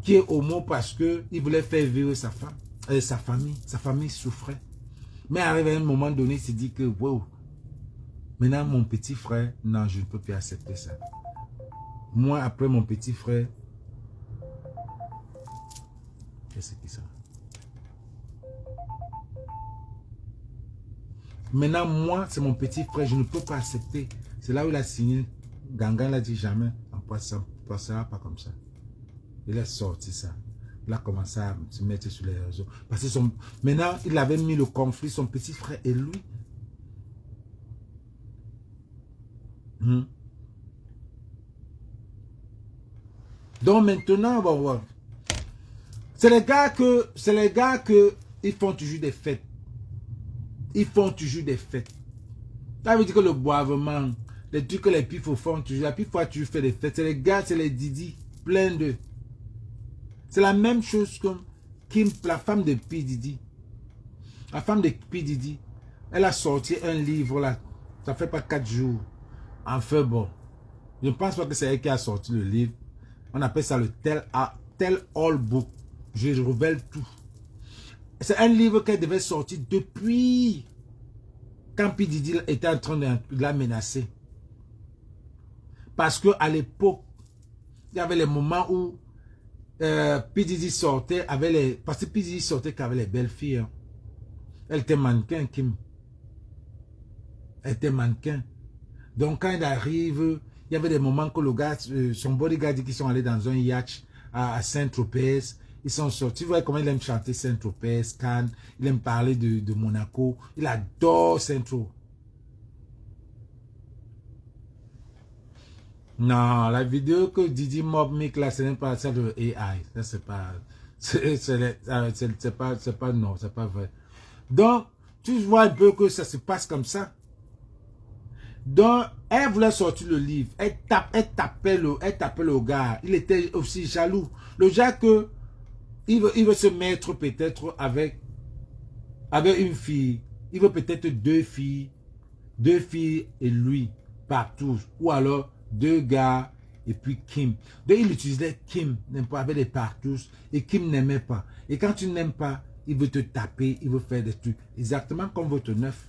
qui est homo parce qu'il voulait faire vivre sa femme, sa famille souffrait. Mais arrivé à un moment donné, il s'est dit que, wow, maintenant mon petit frère, non, je ne peux plus accepter ça. Moi, après mon petit frère, qu'est-ce que c'est ça? Maintenant, moi, c'est mon petit frère, je ne peux pas accepter. C'est là où il a signé. Gangan l'a dit jamais, on ne passera pas comme ça. Il a sorti ça. Il a commencé à se mettre sur les réseaux. Parce que maintenant, il avait mis le conflit, son petit frère et lui. Donc maintenant, on va voir. C'est les gars que ils font toujours des fêtes. Ils font toujours des fêtes. Ça veut dire que le boivement, les trucs que les pifos font toujours, la pifo a toujours fait des fêtes. C'est les gars, c'est les Didi, plein d'eux. C'est la même chose comme Kim, la femme de P. Didi. La femme de P. Didi, elle a sorti un livre là, ça fait pas 4 jours. Enfin bon, je ne pense pas que c'est elle qui a sorti le livre. On appelle ça le Tell All Book. Je révèle tout. C'est un livre qu'elle devait sortir depuis quand P. Didi était en train de la menacer. Parce que à l'époque, il y avait les moments où P. Didi sortait avec les... Parce que P. Didi sortait qu'avec les belles filles. Hein. Elle était mannequin, Kim. Elle était mannequin. Donc quand il arrive, il y avait des moments que le gars, son bodyguard dit qu'ils sont allés dans un yacht à Saint-Tropez. Ils sont sortis. Vous voyez comment il aime chanter Saint-Tropez, Cannes. Il aime parler de Monaco. Il adore Saint-Tropez. Non, la vidéo que Didi Mob Mick là, ce n'est pas celle de AI. Ça, c'est pas... C'est pas... Non, c'est pas vrai. Donc, tu vois un peu que ça se passe comme ça. Donc, elle voulait sortir le livre. Elle tapait le gars. Il était aussi jaloux. Le gars que il veut se mettre peut-être avec une fille. Il veut peut-être 2 filles. 2 filles et lui, partout. Ou alors 2 gars et puis Kim. Donc, il utilisait Kim avec des partous. Et Kim n'aimait pas. Et quand tu n'aimes pas, il veut te taper, il veut faire des trucs. Exactement comme votre neuf.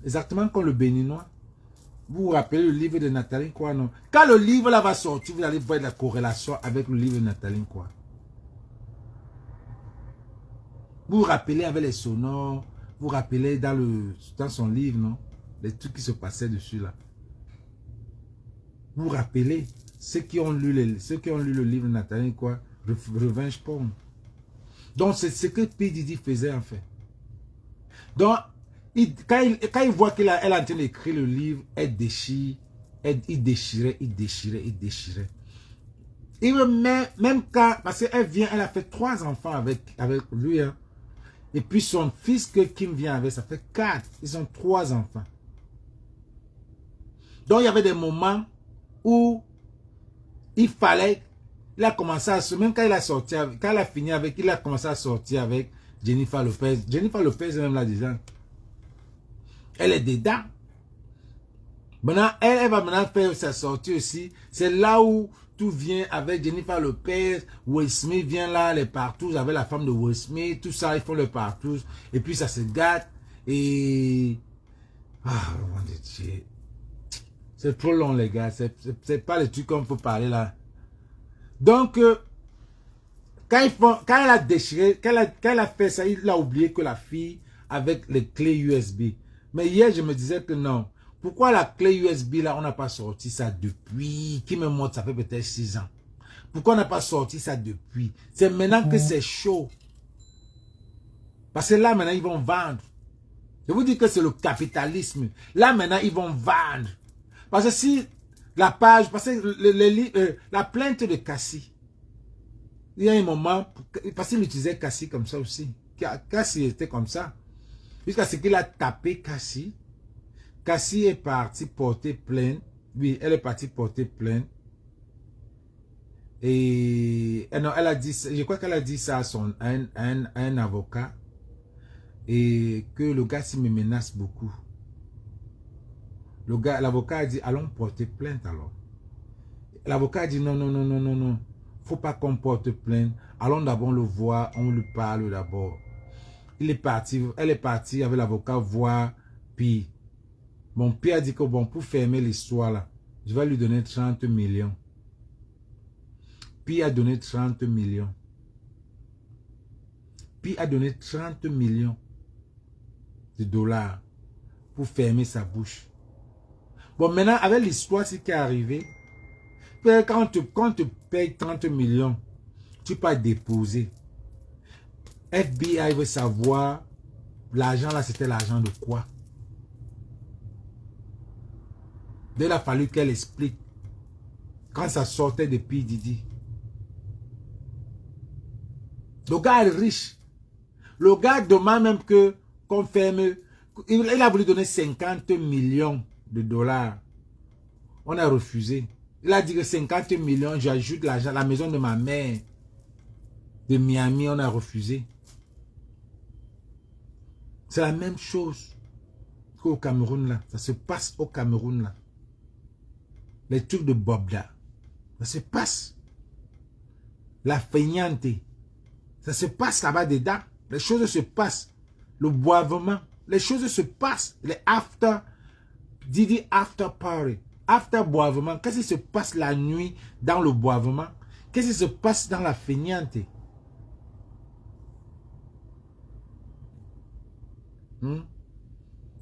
Exactement comme le béninois. Vous vous rappelez le livre de Nathalie Quoi, non? Quand le livre là va sortir, vous allez voir la corrélation avec le livre de Nathalie Quoi. Vous vous rappelez avec les sonores, vous vous rappelez dans son livre, non? Les trucs qui se passaient dessus là. Vous vous rappelez ceux qui ont lu le livre de Nathalie Quoi, Revenge Porn. Donc c'est ce que P. Didi faisait en fait. Donc quand il voit qu'elle est en train d'écrire le livre, elle déchire, il déchirait. Et même quand, parce qu'elle vient, elle a fait 3 enfants avec lui. Hein. Et puis son fils que Kim vient avec, ça fait 4. Ils ont 3 enfants. Donc il y avait des moments où il fallait, il a commencé à se, même quand il a sorti, quand il a fini avec, il a commencé à sortir avec Jennifer Lopez. Jennifer Lopez même là déjà. Elle est dedans. Maintenant, elle va maintenant faire sa sortie aussi. C'est là où tout vient avec Jennifer Lopez. Will Smith vient là, les partous, avec la femme de Will Smith. Tout ça, ils font le partous. Et puis ça se gâte. Et... Ah, mon Dieu. C'est trop long, les gars. C'est pas les trucs qu'on peut parler là. Donc, quand elle a déchiré, quand elle a fait ça, il a oublié que la fille avec les clés USB. Mais hier, je me disais que non. Pourquoi la clé USB, là, on n'a pas sorti ça depuis? Qui me montre, ça fait peut-être 6 ans. Pourquoi on n'a pas sorti ça depuis? C'est maintenant que c'est chaud. Parce que là, maintenant, ils vont vendre. Je vous dis que c'est le capitalisme. Là, maintenant, ils vont vendre. Parce que si la page, parce que la plainte de Cassie, il y a un moment, parce qu'il utilisait Cassie comme ça aussi. Cassie était comme ça. Jusqu'à ce qu'il a tapé Cassie. Cassie est partie porter plainte. Oui, elle est partie porter plainte. Et non, elle a dit, je crois qu'elle a dit ça à un avocat. Et que le gars s'y me menace beaucoup. L'avocat a dit, allons porter plainte alors. L'avocat a dit, non. Faut pas qu'on porte plainte. Allons d'abord le voir, on lui parle d'abord. Elle est partie avec l'avocat voir Pi. Mon Pi a dit que bon, pour fermer l'histoire là, je vais lui donner 30 millions. Pi a donné 30 millions. Pi a donné 30 millions de dollars pour fermer sa bouche. Bon, maintenant, avec l'histoire, ce qui est arrivé, quand on te paye 30 millions, tu peux déposer. FBI veut savoir, l'argent là, c'était l'argent de quoi? Il a fallu qu'elle explique quand ça sortait de P. Didi. Le gars est riche. Le gars demande même qu'on ferme. Il a voulu donner 50 millions de dollars. On a refusé. Il a dit que 50 millions, j'ajoute l'argent, la maison de ma mère de Miami, on a refusé. C'est la même chose qu'au Cameroun là. Ça se passe au Cameroun là. Les trucs de Bobda. Ça se passe. La feignante. Ça se passe là-bas dedans. Les choses se passent. Le boivement. Les choses se passent. Les after. Didi after party. After boivement. Qu'est-ce qui se passe la nuit dans le boivement? Qu'est-ce qui se passe dans la feignante?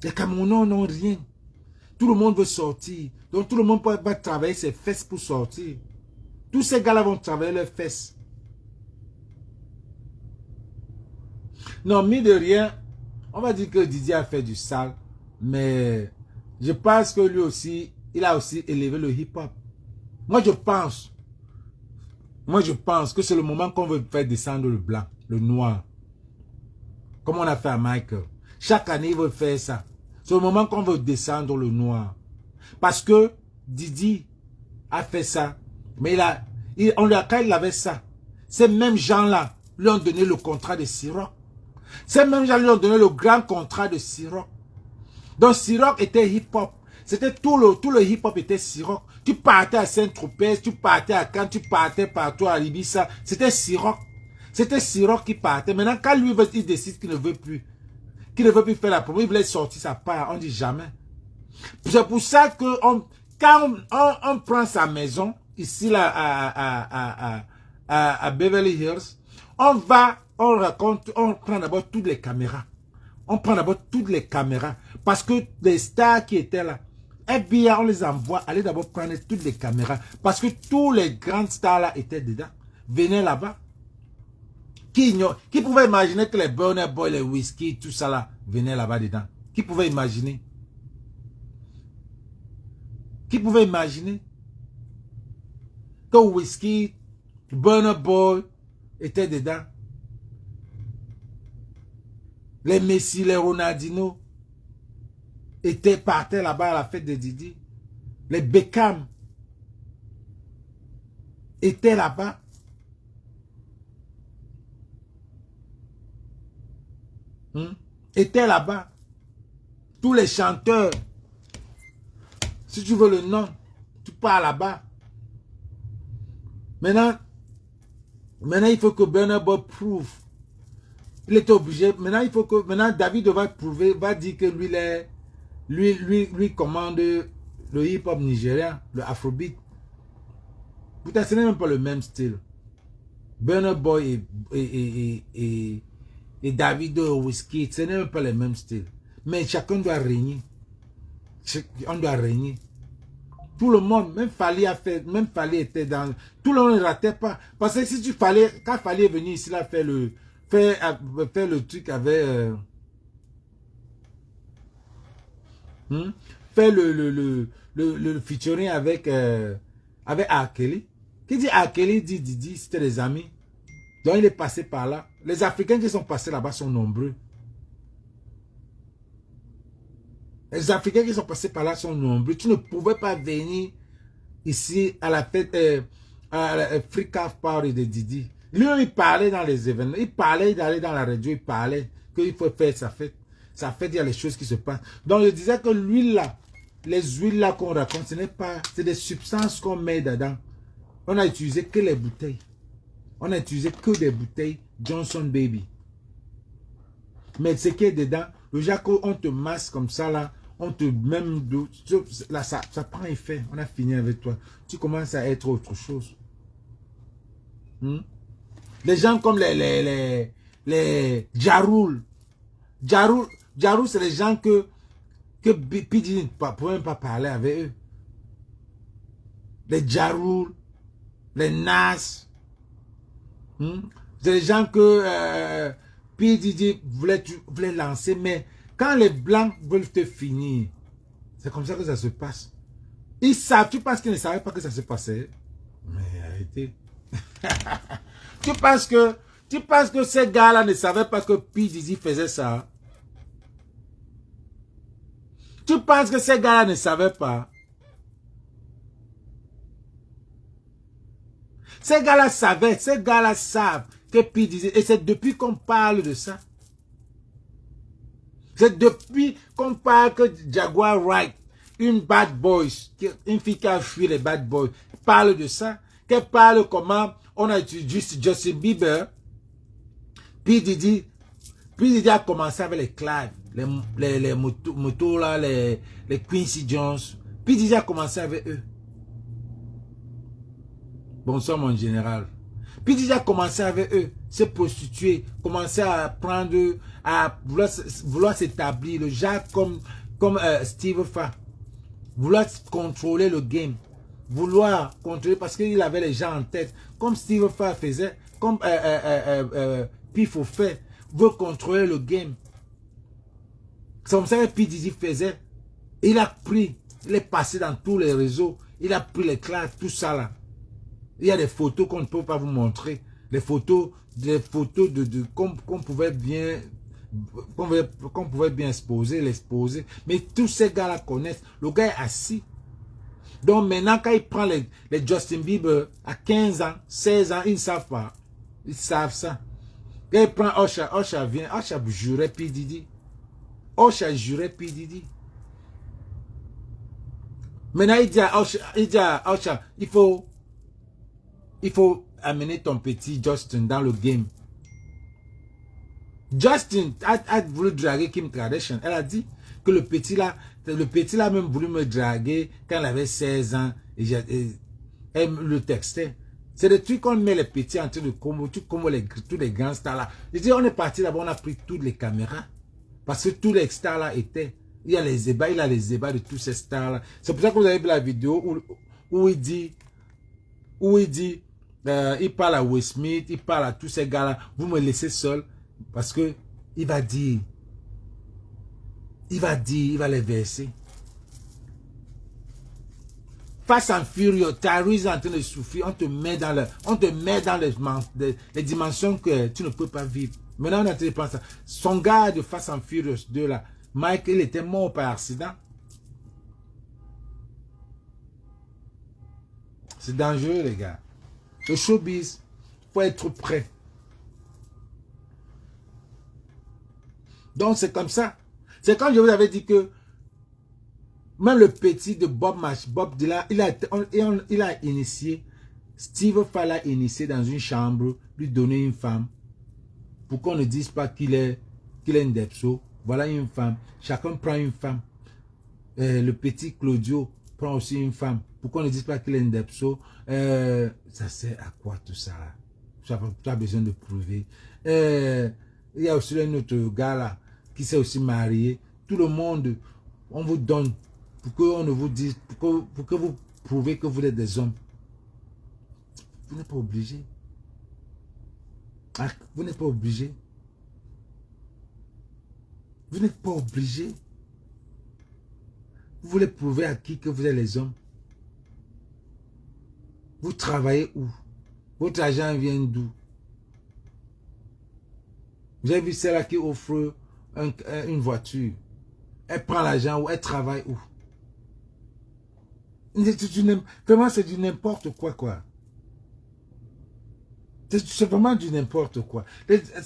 Les Camerounais n'ont rien. Tout le monde veut sortir. Donc tout le monde va travailler ses fesses pour sortir. Tous ces gars-là vont travailler leurs fesses. Non, mis de rien, on va dire que Didier a fait du sale, mais je pense que lui aussi, il a aussi élevé le hip-hop. Moi, je pense que c'est le moment qu'on veut faire descendre le blanc, le noir. Comme on a fait à Michael. Chaque année, il veut faire ça. C'est le moment qu'on veut descendre le noir. Parce que Didi a fait ça. Mais quand il avait ça, ces mêmes gens-là lui ont donné le contrat de Ciroc. Ces mêmes gens lui ont donné le grand contrat de Ciroc. Donc Ciroc était hip-hop. C'était tout le hip-hop était Ciroc. Tu partais à Saint-Tropez, tu partais à Cannes, tu partais partout à Ibiza. C'était Ciroc. C'était Ciroc qui partait. Maintenant, quand lui il décide qu'il ne veut plus, faire la promo, il voulait sortir sa part. On dit jamais. C'est pour ça que quand on prend sa maison, ici là, à Beverly Hills, on prend d'abord toutes les caméras. On prend d'abord toutes les caméras. Parce que les stars qui étaient là, FBI, on les envoie aller d'abord prendre toutes les caméras. Parce que tous les grandes stars là étaient dedans. Venaient là-bas. Qui pouvait imaginer que les Burna Boy, les Whisky, tout ça là, venaient là-bas dedans? Qui pouvait imaginer? Qui pouvait imaginer que Whisky, Burna Boy étaient dedans? Les Messi, les Ronaldinho partaient là-bas à la fête de Didi. Les Beckham étaient là-bas. Étaient là-bas. Tous les chanteurs. Si tu veux le nom, tu pars là-bas. Maintenant, il faut que Burna Boy prouve. Il était obligé. Maintenant, David va prouver, va dire que lui commande le hip-hop nigérien, le afrobeat. Putain, ce n'est même pas le même style. Burna Boy et David Whisky, ce n'est même pas le même style. Mais chacun doit régner. On doit régner. Tout le monde, même Fali était dans... Tout le monde ne ratait pas. Parce que si quand Fali est venu ici, là, faire le truc avec... faire le featuring avec R. Kelly. Qui dit R. Kelly dit Didi, c'était des amis. Donc il est passé par là. Les Africains qui sont passés là-bas sont nombreux. Les Africains qui sont passés par là sont nombreux. Tu ne pouvais pas venir ici à la fête, à la Free Calf Party de Didi. Lui, il parlait dans les événements. Il parlait d'aller dans la radio. Il parlait qu'il faut faire sa fête. Sa fête, il y a les choses qui se passent. Donc, je disais que l'huile là, les huiles là qu'on raconte, ce n'est pas, c'est des substances qu'on met dedans. On a utilisé que les bouteilles. On a utilisé que des bouteilles Johnson Baby. Mais ce qui est dedans, le jaco, on te masse comme ça là, on te même là, ça prend effet. On a fini avec toi. Tu commences à être autre chose. Les gens comme les Jaroul. Jaroul, c'est les gens que Pidgey ne pouvait même pas parler avec eux. Les Jaroul, les Nas. C'est les gens que Pidgey voulait lancer, mais quand les Blancs veulent te finir, c'est comme ça que ça se passe. Ils savent, tu penses qu'ils ne savaient pas que ça se passait? Mais arrêtez. Tu penses Tu penses que ces gars-là ne savaient pas que P. Diddy faisait ça? Tu penses que ces gars-là ne savaient pas? Ces gars-là savaient, ces gars-là savent que P. Diddy, et c'est depuis qu'on parle de ça. C'est depuis qu'on parle que Jaguar Wright, une bad boy, une fille qui a fui les bad boys, parle de ça, qu'elle parle comment on a utilisé Justin Bieber. P. Diddy a commencé avec les Clive, les motos là, les Quincy Jones. P. Diddy a commencé avec eux. Bonsoir mon général. P. Diddy a commencé avec eux, se prostituer, commencer à prendre, à vouloir s'établir, le genre comme Steve Fa. Vouloir contrôler le game. Vouloir contrôler parce qu'il avait les gens en tête. Comme Steve Fa faisait, comme Pifo fait, veut contrôler le game. C'est comme ça que P. Diddy faisait. Il a pris, il est passé dans tous les réseaux, il a pris les classes, tout ça là. Il y a des photos qu'on ne peut pas vous montrer. Des photos de qu'on pouvait bien l'exposer. Mais tous ces gars-là connaissent. Le gars est assis. Donc maintenant, quand il prend les Justin Bieber à 15 ans, 16 ans, ils ne savent pas. Ils savent ça. Quand il prend Usher vient. Usher jurait P. Diddy. Usher jurait P. Diddy. Maintenant, il dit à Usher, il faut amener ton petit Justin dans le game. Justin a voulu draguer Kim Kardashian. Elle a dit que le petit là même voulu me draguer quand elle avait 16 ans. Et elle le textait. C'est des trucs qu'on met les petits en train de combo, tous les grands stars là. Je dis, on est parti là-bas, on a pris toutes les caméras. Parce que tous les stars là étaient. Il a les ébats de tous ces stars là. C'est pour ça que vous avez vu la vidéo où il dit, il parle à Will Smith, il parle à tous ces gars-là. Vous me laissez seul parce que il va les verser. Fast and Furious, Tyrese est en train de souffrir, on te met dans les dimensions que tu ne peux pas vivre. Maintenant, on est en train de penser. Son gars de Fast and Furious 2 là, Mike, il était mort par accident. C'est dangereux, les gars. Le showbiz, il faut être prêt. Donc, c'est comme ça. C'est quand je vous avais dit que même le petit de Bob Dylan, il a initié, Steve Fa l'a initié dans une chambre, lui donner une femme, pour qu'on ne dise pas qu'il est une depso. Voilà une femme. Chacun prend une femme. Le petit Claudio prend aussi une femme. Pour qu'on ne dise pas qu'il est une depso. Ça sert à quoi tout ça? Tu as besoin de prouver. Il y a aussi un autre gars là qui s'est aussi marié. Tout le monde, on vous donne pour qu'on ne vous dise, pour que vous prouvez que vous êtes des hommes. Vous n'êtes pas obligé. Vous n'êtes pas obligé. Vous n'êtes pas obligé. Vous voulez prouver à qui que vous êtes les hommes? Vous travaillez où? Votre argent vient d'où? J'ai vu celle-là qui offre une voiture. Elle prend l'argent où? Elle travaille où? Vraiment, c'est du n'importe quoi. C'est vraiment du n'importe quoi.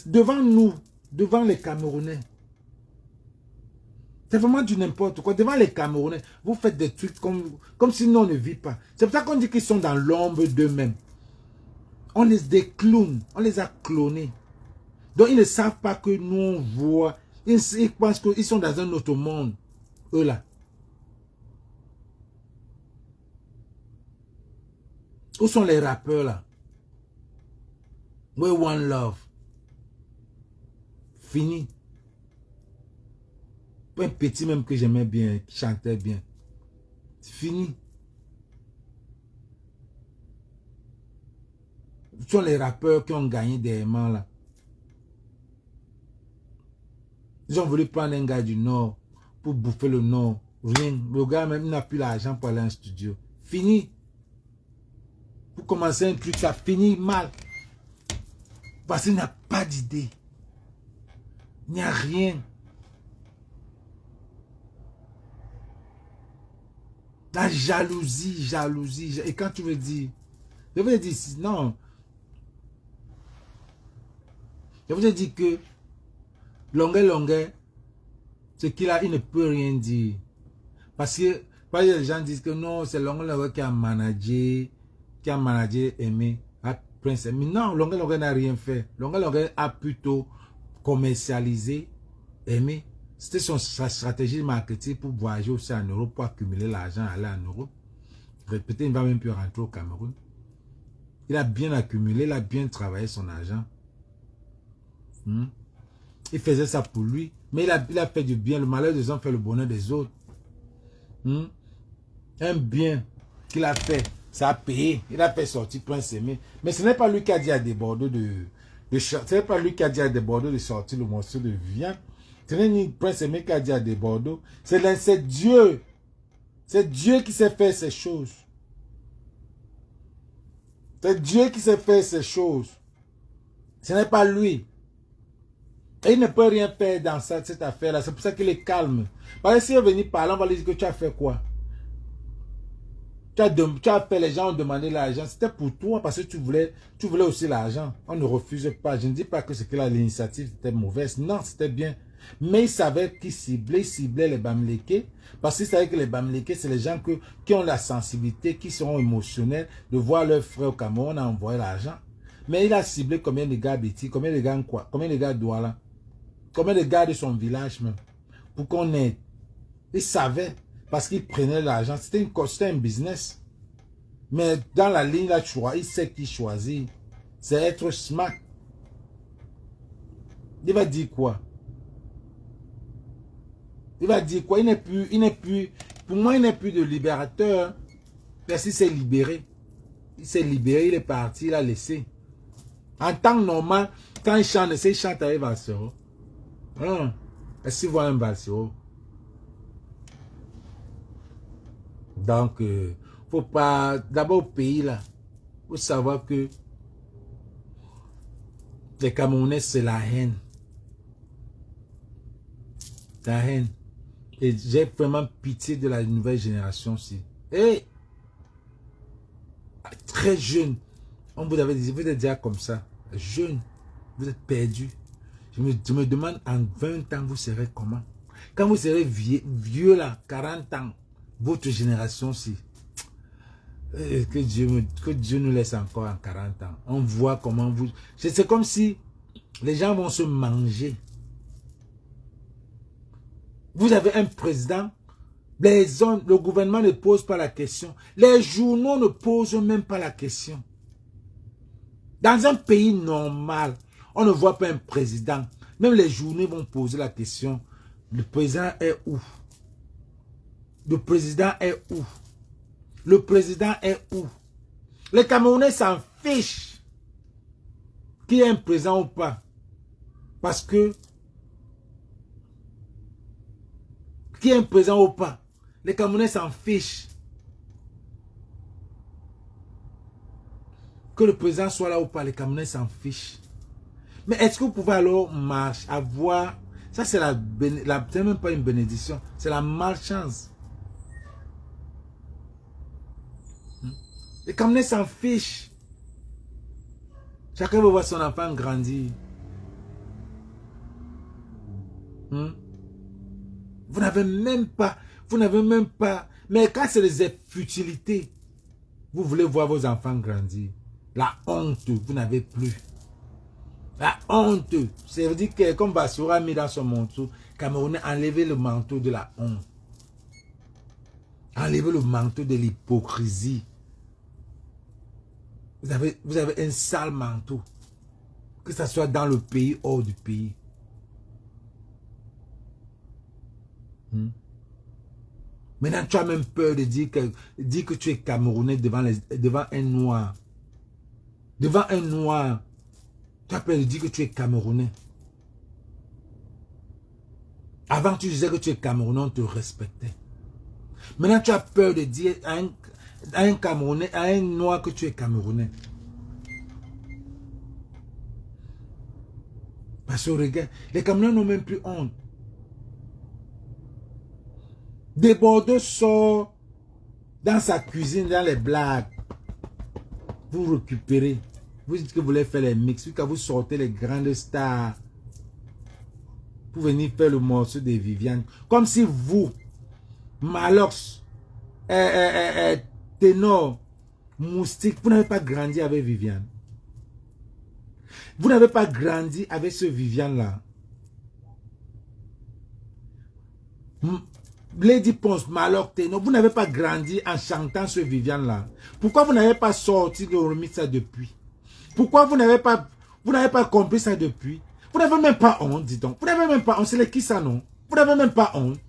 Devant nous, devant les Camerounais, c'est vraiment du n'importe quoi. Devant les Camerounais, vous faites des trucs comme si nous, on ne vit pas. C'est pour ça qu'on dit qu'ils sont dans l'ombre d'eux-mêmes. On les des clowns, on les a clonés. Donc, ils ne savent pas que nous, on voit. Ils pensent qu'ils sont dans un autre monde. Eux là. Où sont les rappeurs là? We One Love. Fini. Un petit même que j'aimais bien, qui chantait bien. C'est fini. Ce sont les rappeurs qui ont gagné des aimants là. Ils ont voulu prendre un gars du Nord pour bouffer le Nord. Rien. Le gars même n'a plus l'argent pour aller en studio. Fini. Pour commencer un truc, ça finit mal. Parce qu'il n'y a pas d'idée. Il n'y a rien. La jalousie, jalousie. Et quand tu veux dire, je vous ai dit, non. Je vous ai dit que, longueur, ce qu'il a, il ne peut rien dire. Parce que les gens disent que non, c'est longueur qui a managé Aimé, Prince Aimé. Non, longueur n'a rien fait. Longueur a plutôt commercialisé Aimé. C'était sa stratégie de marketing pour voyager aussi en Europe, pour accumuler l'argent, aller en Europe. Peut-être qu'il ne va même plus rentrer au Cameroun. Il a bien accumulé, il a bien travaillé son argent. Il faisait ça pour lui. Mais il a fait du bien. Le malheur des uns fait le bonheur des autres. Un bien qu'il a fait, ça a payé. Il a fait sortir Prince Aimé. Mais ce n'est pas lui qui a dit à des Bordeaux ce n'est pas lui qui a dit à des Bordeaux de sortir le morceau de viande. Ce n'est ni Prince Aimé qui a dit à des Bordeaux. C'est Dieu. C'est Dieu qui sait faire ces choses. C'est Dieu qui sait faire ces choses. Ce n'est pas lui. Et il ne peut rien faire dans cette affaire-là. C'est pour ça qu'il est calme. Parce que s'il est venu parler, on va lui dire que tu as fait quoi? Tu as fait, les gens ont demandé l'argent. C'était pour toi parce que tu voulais aussi l'argent. On ne refuse pas. Je ne dis pas que l'initiative était mauvaise. Non, c'était bien. Mais il savait qu'il ciblait. Il ciblait les Bamileke. Parce qu'il savait que les Bamileke, c'est les gens qui ont la sensibilité, qui seront émotionnels de voir leurs frères au Cameroun envoyer l'argent. Mais il a ciblé combien de gars Betty, combien de gars quoi, combien de gars Douala, combien de gars de son village même, pour qu'on aide. Il savait, parce qu'il prenait l'argent, c'était un business. Mais dans la ligne, là, il sait qui choisit. C'est être smart. Il va dire quoi? Il va dire quoi? Il n'est plus, pour moi, il n'est plus de libérateur. Parce qu'il s'est libéré. Il s'est libéré, il est parti, il a laissé. En temps normal, quand il chante avec Valsero. Est-ce qu'il voit un Valsero? Donc, faut pas... D'abord, au pays, là, il faut savoir que les Camerounais, c'est la haine. La haine. Et j'ai vraiment pitié de la nouvelle génération aussi. Et très jeune, on vous avait dit, vous êtes déjà comme ça, jeune, vous êtes perdu. Je me demande, en 20 ans, vous serez comment? Quand vous serez vieux là, 40 ans, votre génération-ci, que Dieu nous laisse encore en 40 ans. On voit comment vous... C'est comme si les gens vont se manger. Vous avez un président, le gouvernement ne pose pas la question. Les journaux ne posent même pas la question. Dans un pays normal, on ne voit pas un président. Même les journaux vont poser la question. Le président est où? Le président est où? Le président est où? Les Camerounais s'en fichent qu'il y ait un président ou pas. Parce que qu'il y ait un président ou pas, les Camerounais s'en fichent. Que le président soit là ou pas, les Camerounais s'en fichent. Mais est-ce que vous pouvez alors avoir... Ça, c'est c'est même pas une bénédiction. C'est la malchance. Les Camerounais s'en fichent. Chacun veut voir son enfant grandir. Vous n'avez même pas... Mais quand c'est des futilités, vous voulez voir vos enfants grandir. La honte, vous n'avez plus. La honte, ça veut dire que comme Bassoura a mis dans son manteau, Camerounais, enlevez le manteau de la honte. Enlevez le manteau de l'hypocrisie. Vous avez un sale manteau. Que ce soit dans le pays, hors du pays. Maintenant, tu as même peur de dire que tu es Camerounais devant un Noir. Devant un Noir. Tu as peur de dire que tu es Camerounais. Avant, tu disais que tu es Camerounais, on te respectait. Maintenant, tu as peur de dire à un Camerounais, à un Noir que tu es Camerounais. Parce que regarde, les Camerounais n'ont même plus honte. Des Bordeaux sort dans sa cuisine, dans les blagues. Vous récupérez. Vous dites que vous voulez faire les mix. Quand vous sortez les grandes stars pour venir faire le morceau de Viviane. Comme si vous, Malox, Ténor, Moustique, vous n'avez pas grandi avec Viviane. Vous n'avez pas grandi avec ce Viviane-là. Lady Ponce, Malox, Ténor, vous n'avez pas grandi en chantant ce Viviane-là. Pourquoi vous n'avez pas sorti le remix ça depuis? Pourquoi vous n'avez pas compris ça depuis? Vous n'avez même pas honte, dis donc. Vous n'avez même pas honte. C'est qui ça, non? Vous n'avez même pas honte.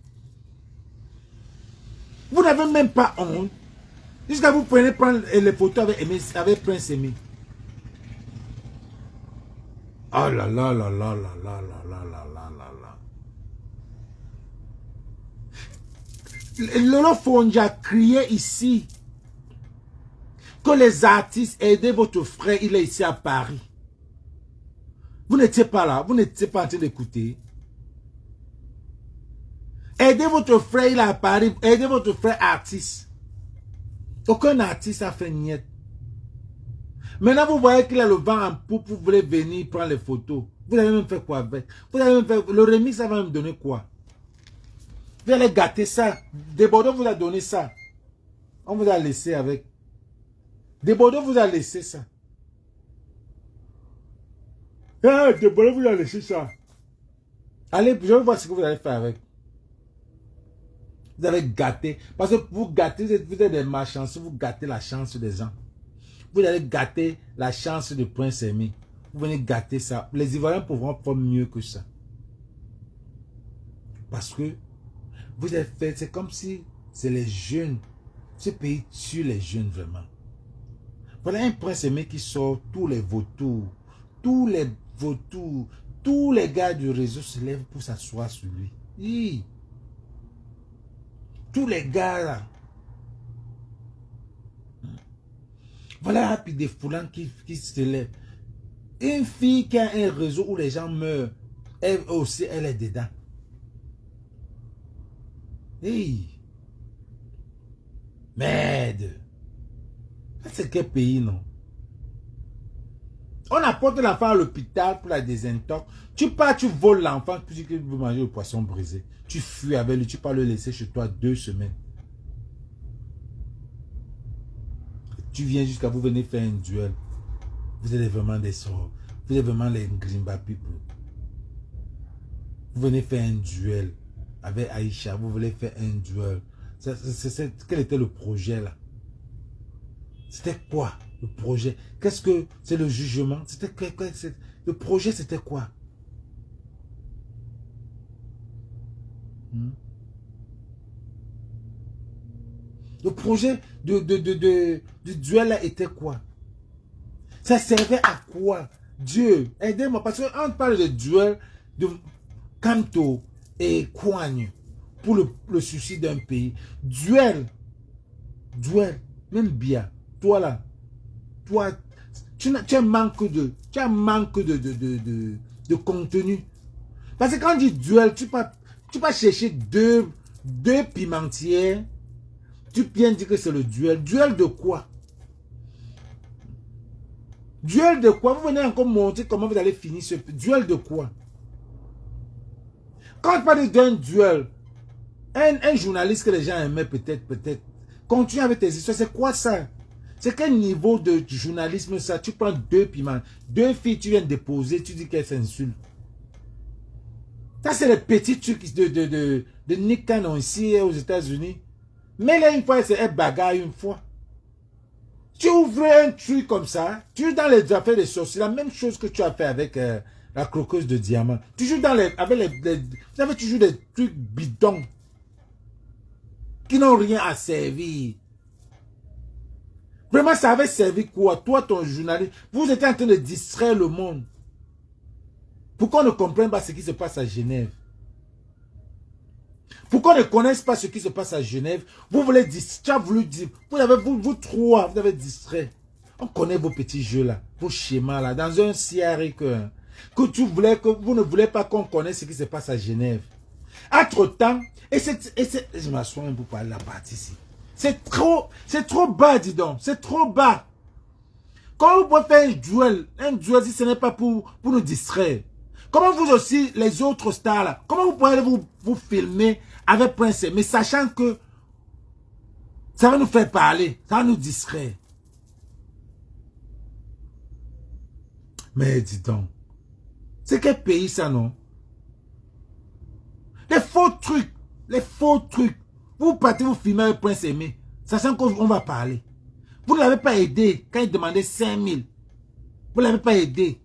Vous n'avez même pas honte. Jusqu'à vous prenez prendre les photos avec Prince Amy. Oh là là là là là là là là là là là. Lolo Fonja a crié ici que les artistes aidez votre frère, il est ici à Paris. Vous n'étiez pas là, vous n'étiez pas en train d'écouter. Aidez votre frère, il est à Paris, aidez votre frère artiste. Aucun artiste a fait niet. Maintenant, vous voyez qu'il a le vent en poupe, vous voulez venir prendre les photos. Vous avez même fait quoi avec? Vous avez même fait, le remix, ça va me donner quoi? Vous allez gâter ça. Desbordeaux vous a donné ça. On vous a laissé avec. Desbordeaux vous a laissé ça. Ah, Desbordeaux vous a laissé ça. Allez, je vais voir ce que vous allez faire avec. Vous avez gâté. Parce que vous gâtez, vous êtes des malchanceux, vous gâtez la chance des gens. Vous allez gâter la chance de Prince Amy. Vous venez gâter ça. Les Ivoiriens pourront faire mieux que ça. Parce que vous avez fait, c'est comme si c'est les jeunes. Ce pays tue les jeunes vraiment. Voilà un Prince Amy qui sort, tous les vautours, tous les gars du réseau se lèvent pour s'asseoir sur lui. Oui. Tous les gars là. Voilà puis des foulants qui se lèvent. Une fille qui a un réseau où les gens meurent, elle aussi, elle est dedans. Hey. Merde. C'est quel pays, non? On apporte l'enfant à l'hôpital pour la désintox. Tu pars, tu voles l'enfant, tu dis que tu veux manger le poisson brisé. Tu fuis avec lui, tu pars le laisser chez toi 2 semaines. Tu viens jusqu'à vous venir faire un duel. Vous êtes vraiment des sorts. Vous êtes vraiment les Grimba people. Vous venez faire un duel avec Aïcha. Vous voulez faire un duel. Quel était le projet là? C'était quoi le projet? Qu'est-ce que c'est le jugement? C'était quoi? Le projet c'était quoi? Le projet du duel là était quoi? Ça servait à quoi? Dieu, aidez-moi. Parce qu'on parle de duel de Kanto et Kouagne pour le souci d'un pays. Duel, même bien. Toi là, toi, tu as un manque de contenu. Parce que quand on dit duel, tu vas chercher deux pimentières. Tu viens dire que c'est le duel. Duel de quoi? Duel de quoi? Vous venez encore montrer comment vous allez finir ce duel de quoi? Quand on parle d'un duel, un journaliste que les gens aimaient peut-être, continue avec tes histoires. C'est quoi ça? C'est quel niveau de journalisme ça? Tu prends 2 piments, 2 filles, tu viens déposer, tu dis qu'elles s'insultent. Ça, c'est les petits trucs de Nick Cannon ici aux États-Unis. Mais là, une fois, c'est un bagarre une fois. Tu ouvres un truc comme ça, tu joues dans les affaires des sorciers, la même chose que tu as fait avec la croqueuse de diamant. Tu joues dans vous avez toujours des trucs bidons qui n'ont rien à servir. Vraiment, ça avait servi quoi? Toi, ton journaliste, vous étiez en train de distraire le monde. Pourquoi on ne comprenne pas ce qui se passe à Genève? Pourquoi on ne connaisse pas ce qui se passe à Genève? Vous voulez distraire, tu as voulu dire, vous trois, vous avez distrait. On connaît vos petits jeux là, vos schémas là, dans un CRI que que vous ne voulez pas qu'on connaisse ce qui se passe à Genève. Entre-temps, je m'assois un peu pour parler la partie ici. C'est trop bas, dis donc. C'est trop bas. Comment vous pouvez faire un duel si ce n'est pas pour nous distraire? Comment vous aussi, les autres stars là, comment vous pouvez vous filmer avec Prince, mais sachant que ça va nous faire parler, ça va nous distraire. Mais dis donc, c'est quel pays ça, non? Les faux trucs, les faux trucs. Vous partez vous filmer avec Prince Aimé, sachant qu'on va parler. Vous ne l'avez pas aidé quand il demandait 5 000. Vous ne l'avez pas aidé.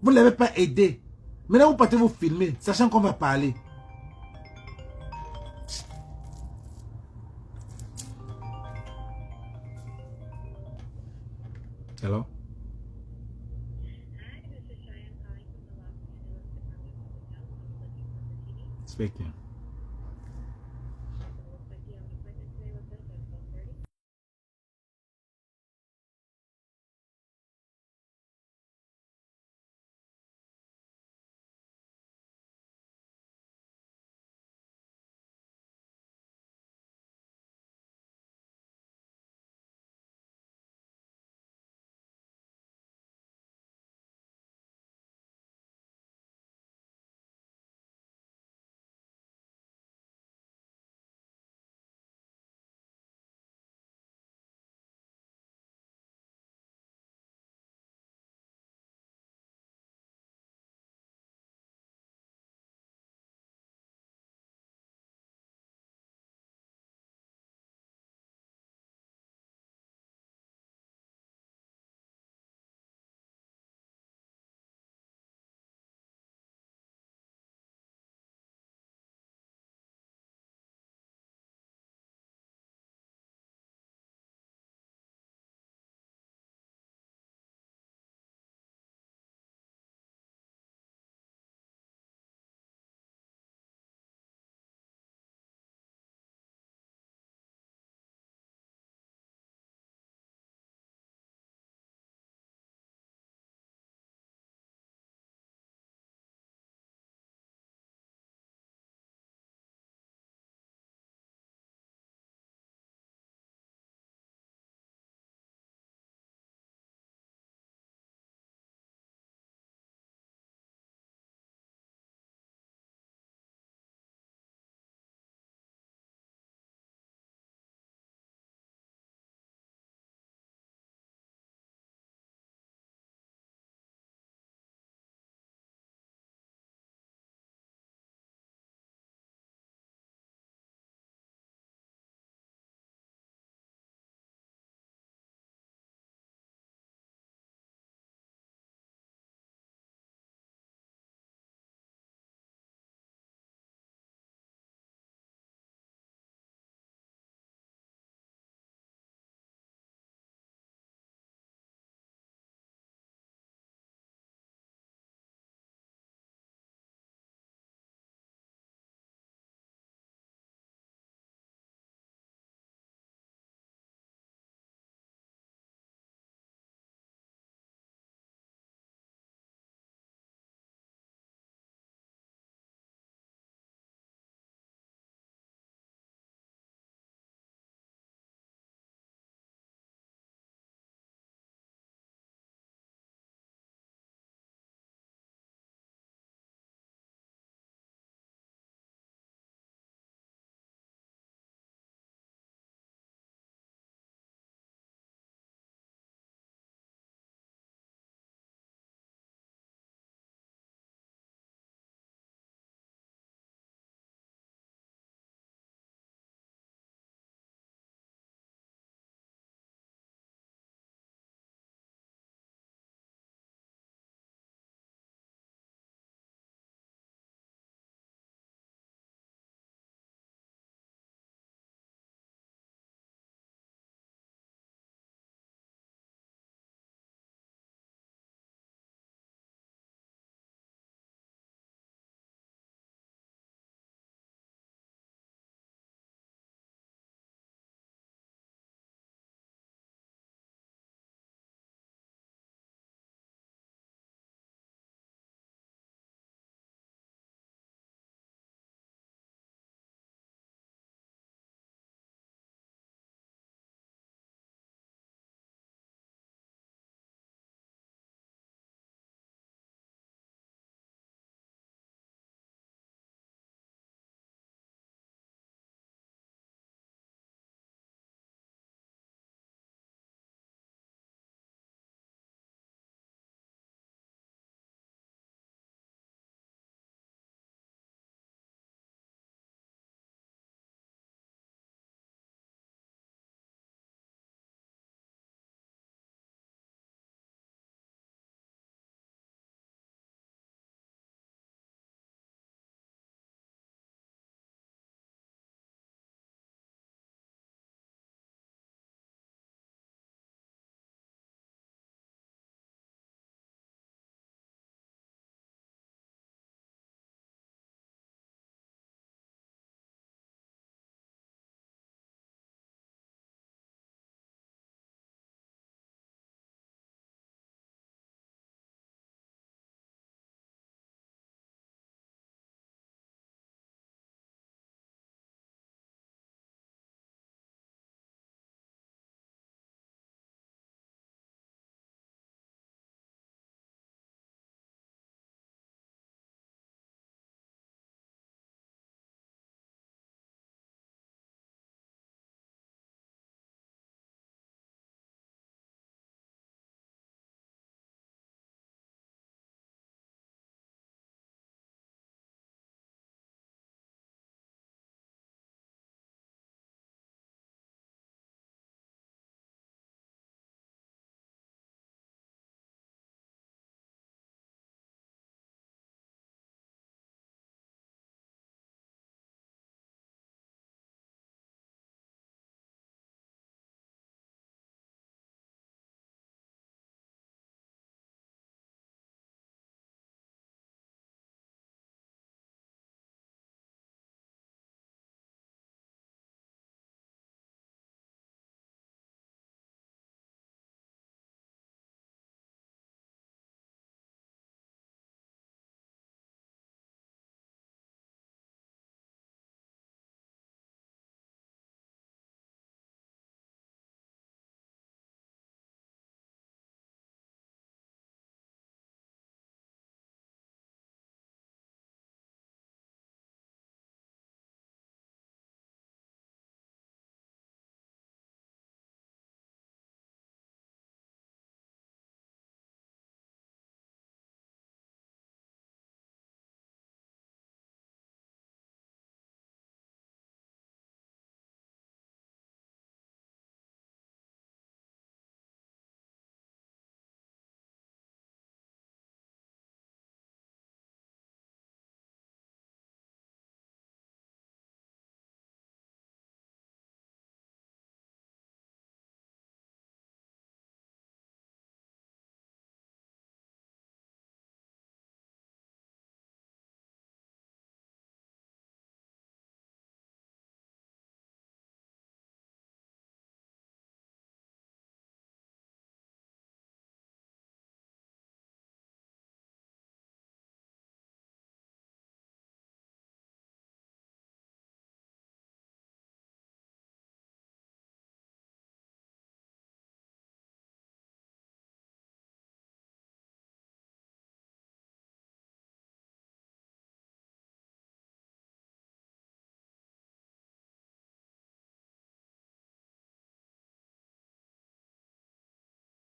Vous ne l'avez pas aidé. Maintenant, vous partez vous filmer, sachant qu'on va parler. Hello? Speaking.